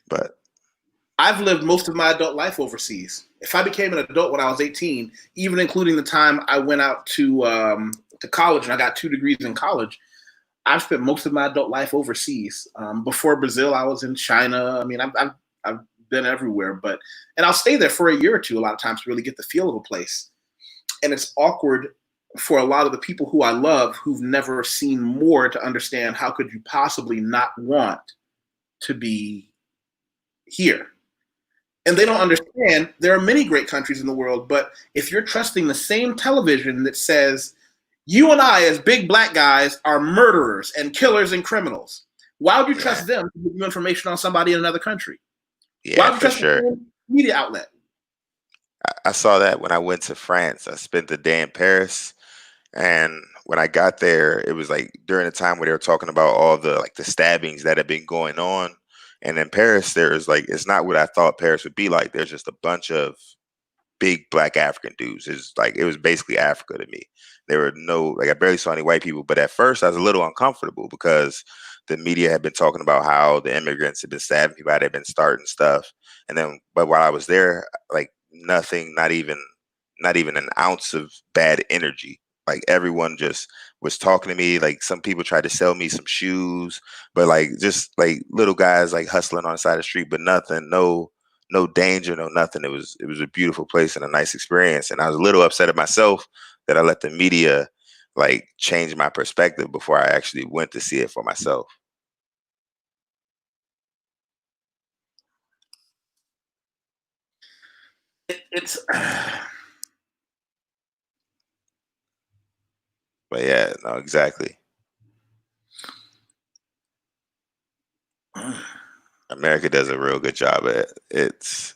but I've lived most of my adult life overseas. If I became an adult when I was 18, even including the time I went out to college and I got 2 degrees in college, I've spent most of my adult life overseas. Before Brazil, I was in China. I mean, I've been everywhere, and I'll stay there for a year or two a lot of times to really get the feel of a place. And it's awkward for a lot of the people who I love who've never seen more to understand how could you possibly not want to be here. And they don't understand there are many great countries in the world, but if you're trusting the same television that says you and I as big black guys are murderers and killers and criminals, why would you trust them to give you information on somebody in another country? Yeah, why would you trust sure. the media outlet? I saw that when I went to France. I spent the day in Paris, and when I got there, it was like during the time where they were talking about all the stabbings that had been going on. And in Paris, it's not what I thought Paris would be like. There's just a bunch of big black African dudes. It was basically Africa to me. There were I barely saw any white people, but at first I was a little uncomfortable because the media had been talking about how the immigrants had been stabbing people, how they'd been starting stuff. But while I was there, nothing, not even an ounce of bad energy. Like everyone just was talking to me. Like some people tried to sell me some shoes, but just little guys hustling on the side of the street, but nothing, no danger, no nothing. It was a beautiful place and a nice experience. And I was a little upset at myself that I let the media change my perspective before I actually went to see it for myself. It's But yeah, no, exactly. America does a real good job at it. It's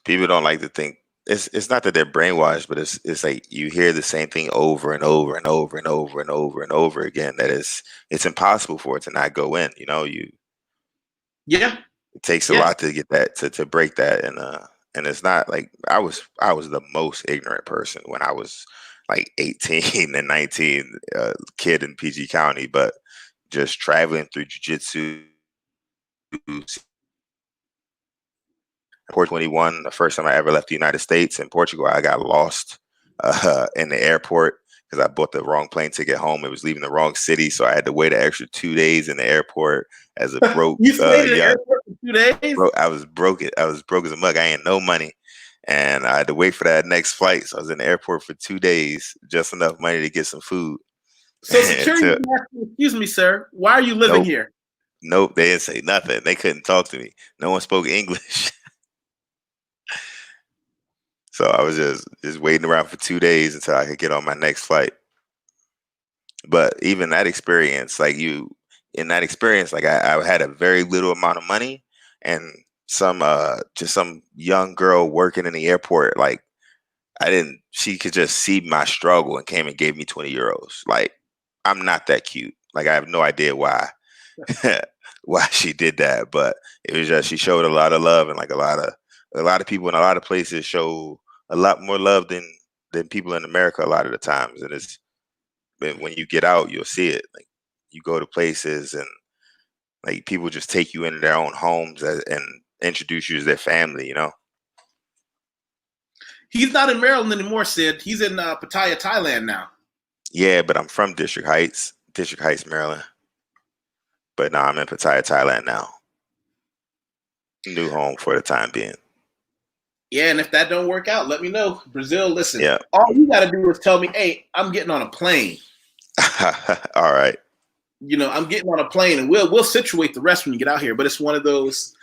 people don't like to think it's not that they're brainwashed, but it's like you hear the same thing over and over and over and over and over and over again. That it's impossible for it to not go in. You know, Yeah. it takes a Yeah. lot to get that to break that, and it's not like I was the most ignorant person when I was like 18 and 19, kid in PG County, but just traveling through jiu-jitsu. 21, the first time I ever left the United States. In Portugal, I got lost in the airport because I bought the wrong plane ticket home. It was leaving the wrong city, so I had to wait an extra 2 days in the airport as a broke You stayed in the young. airport for 2 days? I was broke. I was broke as a mug. I ain't no money, and I had to wait for that next flight. So I was in the airport for 2 days, just enough money to get some food. So security was asking, excuse me, sir, why are you living Nope. here? Nope, they didn't say nothing. They couldn't talk to me. No one spoke English. So I was just waiting around for 2 days until I could get on my next flight. But even that experience, like in that experience, like I had a very little amount of money, and just some young girl working in the airport, like she could just see my struggle and came and gave me 20 euros. Like, I'm not that cute. Like, I have no idea why why she did that, but it was just she showed a lot of love, and like a lot of people in a lot of places show a lot more love than people in America a lot of the times. And when you get out, you'll see it. Like, you go to places and like people just take you into their own homes and introduce you to their family, you know? He's not in Maryland anymore, Sid. He's in Pattaya, Thailand now. Yeah, but I'm from District Heights, Maryland. But now I'm in Pattaya, Thailand now. New home for the time being. Yeah, and if that don't work out, let me know. Brazil, listen. Yeah. All you got to do is tell me, hey, I'm getting on a plane. All right. You know, I'm getting on a plane, and we'll situate the rest when you get out here. But it's one of those,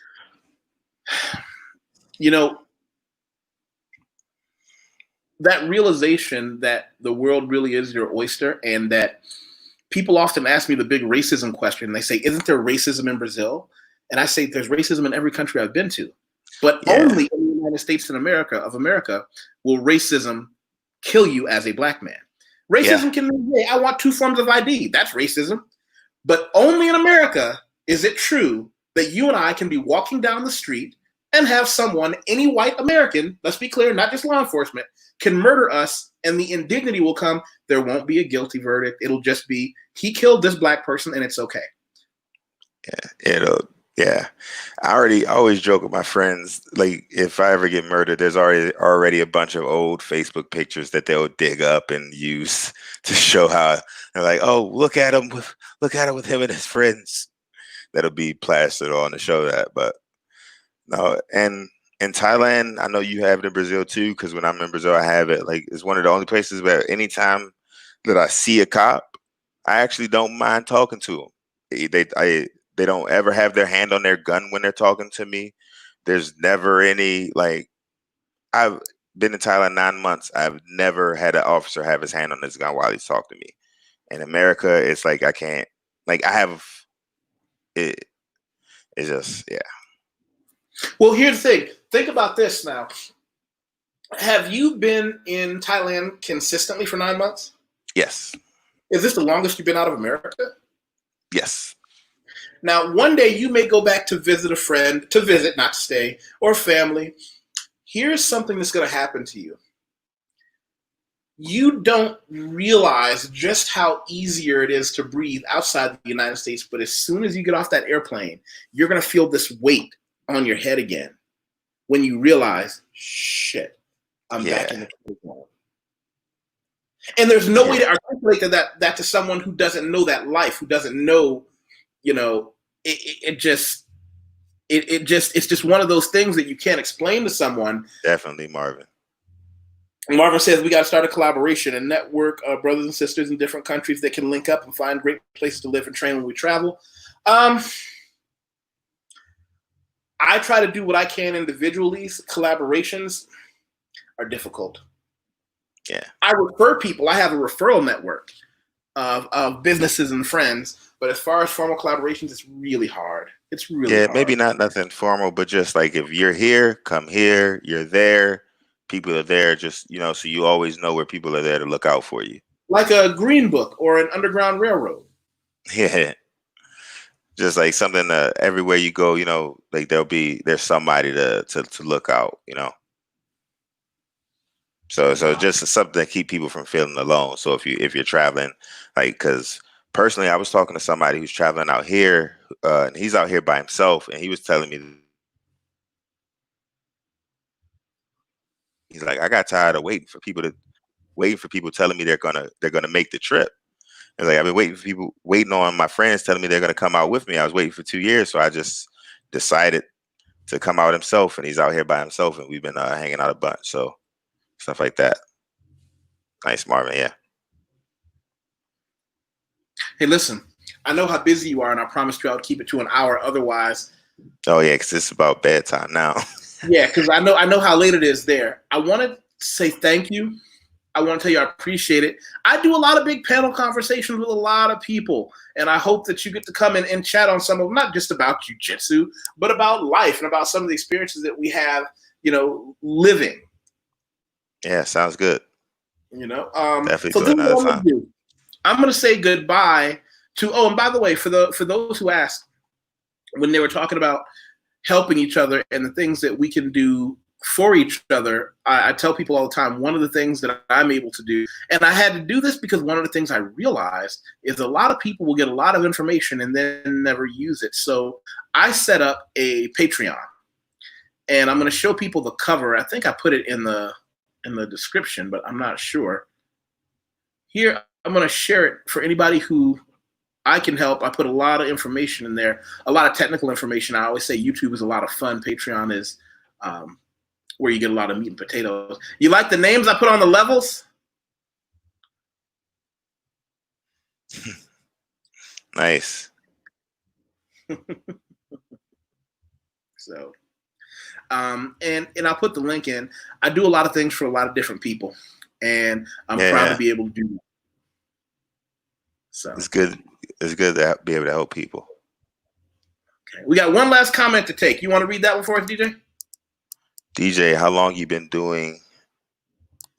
you know, that realization that the world really is your oyster, and that people often ask me the big racism question. They say, isn't there racism in Brazil? And I say, there's racism in every country I've been to. But only in the United States of America will racism kill you as a black man. Racism can mean, hey, I want 2 forms of ID. That's racism. But only in America is it true that you and I can be walking down the street and have someone, any white American, let's be clear, not just law enforcement, can murder us, and the indignity will come. There won't be a guilty verdict. It'll just be, he killed this black person, and it's okay. Yeah. I always joke with my friends, like, if I ever get murdered, there's already a bunch of old Facebook pictures that they'll dig up and use to show how they're like, oh, look at him with him and his friends. That'll be plastered on to show that. But no, and in Thailand, I know you have it in Brazil too, because when I'm in Brazil, I have it. Like, it's one of the only places where anytime that I see a cop, I actually don't mind talking to them. They don't ever have their hand on their gun when they're talking to me. There's never any, like, I've been in Thailand 9 months. I've never had an officer have his hand on his gun while he's talking to me. In America, it's like I can't, like, I have it. It's just, yeah. Well, here's the thing. Think about this now. Have you been in Thailand consistently for 9 months? Yes. Is this the longest you've been out of America? Yes. Now, one day you may go back to visit a friend, not to stay, or family. Here's something that's going to happen to you. You don't realize just how easier it is to breathe outside the United States, but as soon as you get off that airplane, you're going to feel this weight on your head again when you realize, shit, I'm back in the world. And there's no way to articulate that to someone who doesn't know that life, who doesn't know, you know, it's just one of those things that you can't explain to someone. Definitely, Marvin. Marvin says we got to start a collaboration and network brothers and sisters in different countries that can link up and find great places to live and train when we travel. I try to do what I can individually. Collaborations are difficult. Yeah. I refer people. I have a referral network of businesses and friends. But as far as formal collaborations, it's really hard. It's really Yeah, hard. maybe not nothing formal, but just like if you're here, come here. You're there, people are there. Just so you always know where people are there to look out for you. Like a green book or an Underground Railroad. Yeah, just like something everywhere you go, like there's somebody to look out. So Wow. just something to keep people from feeling alone. So if you're traveling, like, because personally, I was talking to somebody who's traveling out here, and he's out here by himself, and he was telling me, he's like, I got tired of waiting for people telling me they're gonna make the trip. And like I've been waiting on my friends telling me they're gonna come out with me. I was waiting for 2 years, so I just decided to come out himself, and he's out here by himself, and we've been hanging out a bunch. So stuff like that. Nice, Marvin. Yeah. Hey, listen, I know how busy you are, and I promised you I would keep it to an hour. Otherwise, Oh yeah, because it's about bedtime now. yeah, because I know how late it is there. I want to say thank you. I want to tell you I appreciate it. I do a lot of big panel conversations with a lot of people, and I hope that you get to come in and chat on some of them, not just about jiu-jitsu, but about life and about some of the experiences that we have, living. Yeah, sounds good. So Definitely this do is another what I'm time. gonna do. I'm gonna say goodbye to. Oh, and by the way, for those who asked when they were talking about helping each other and the things that we can do for each other, I tell people all the time, one of the things that I'm able to do, and I had to do this because one of the things I realized is a lot of people will get a lot of information and then never use it. So I set up a Patreon, and I'm going to show people the cover. I think I put it in the description, but I'm not sure. Here, I'm going to share it for anybody who I can help. I put a lot of information in there, a lot of technical information. I always say YouTube is a lot of fun. Patreon is where you get a lot of meat and potatoes. You like the names I put on the levels? Nice. So, and I'll put the link in. I do a lot of things for a lot of different people, and I'm proud to be able to do that. So it's good. It's good to be able to help people. Okay. We got one last comment to take. You want to read that one for us, DJ? DJ, how long you been doing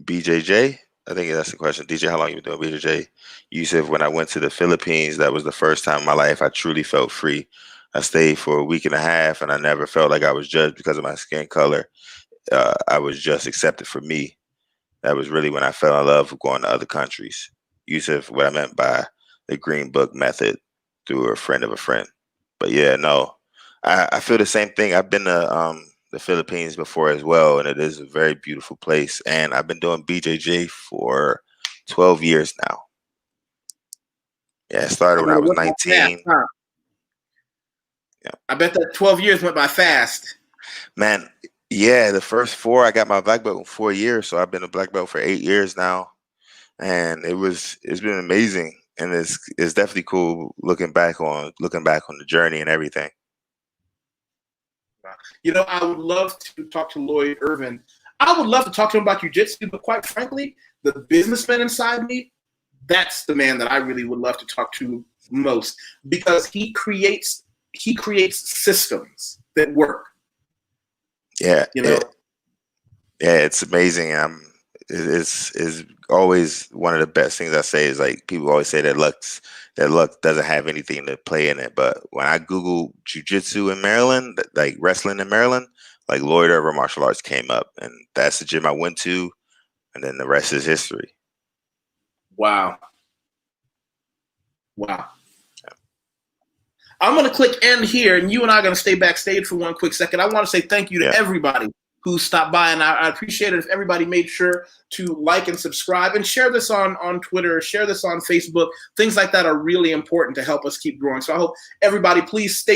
BJJ? I think that's the question. DJ, how long you been doing BJJ? Yusef, when I went to the Philippines, that was the first time in my life I truly felt free. I stayed for a week and a half, and I never felt like I was judged because of my skin color. I was just accepted for me. That was really when I fell in love with going to other countries. Yusef, what I meant by the Green Book method through a friend of a friend. But yeah, no, I feel the same thing. I've been to the Philippines before as well, and it is a very beautiful place. And I've been doing BJJ for 12 years now. Yeah, it started when I was 19. Fast, huh? Yeah. I bet that 12 years went by fast. Man, yeah, the first 4, I got my black belt in 4 years, so I've been a black belt for 8 years now, and it's been amazing, and it's definitely cool looking back on the journey and everything. I would love to talk to Lloyd Irvin. I would love to talk to him about jiu-jitsu, but quite frankly, the businessman inside me, that's the man that I really would love to talk to most, because he creates systems that work. Yeah, it's amazing. It's always one of the best things I say is, like, people always say that luck doesn't have anything to play in it. But when I Google jiu-jitsu in Maryland, like wrestling in Maryland, like Lloyd Irvin Martial Arts came up, and that's the gym I went to, and then the rest is history. Wow. I'm going to click end here, and you and I are going to stay backstage for one quick second. I want to say thank you to everybody who stopped by, and I appreciate it if everybody made sure to like and subscribe and share this on Twitter, share this on Facebook. Things like that are really important to help us keep growing. So I hope everybody please stay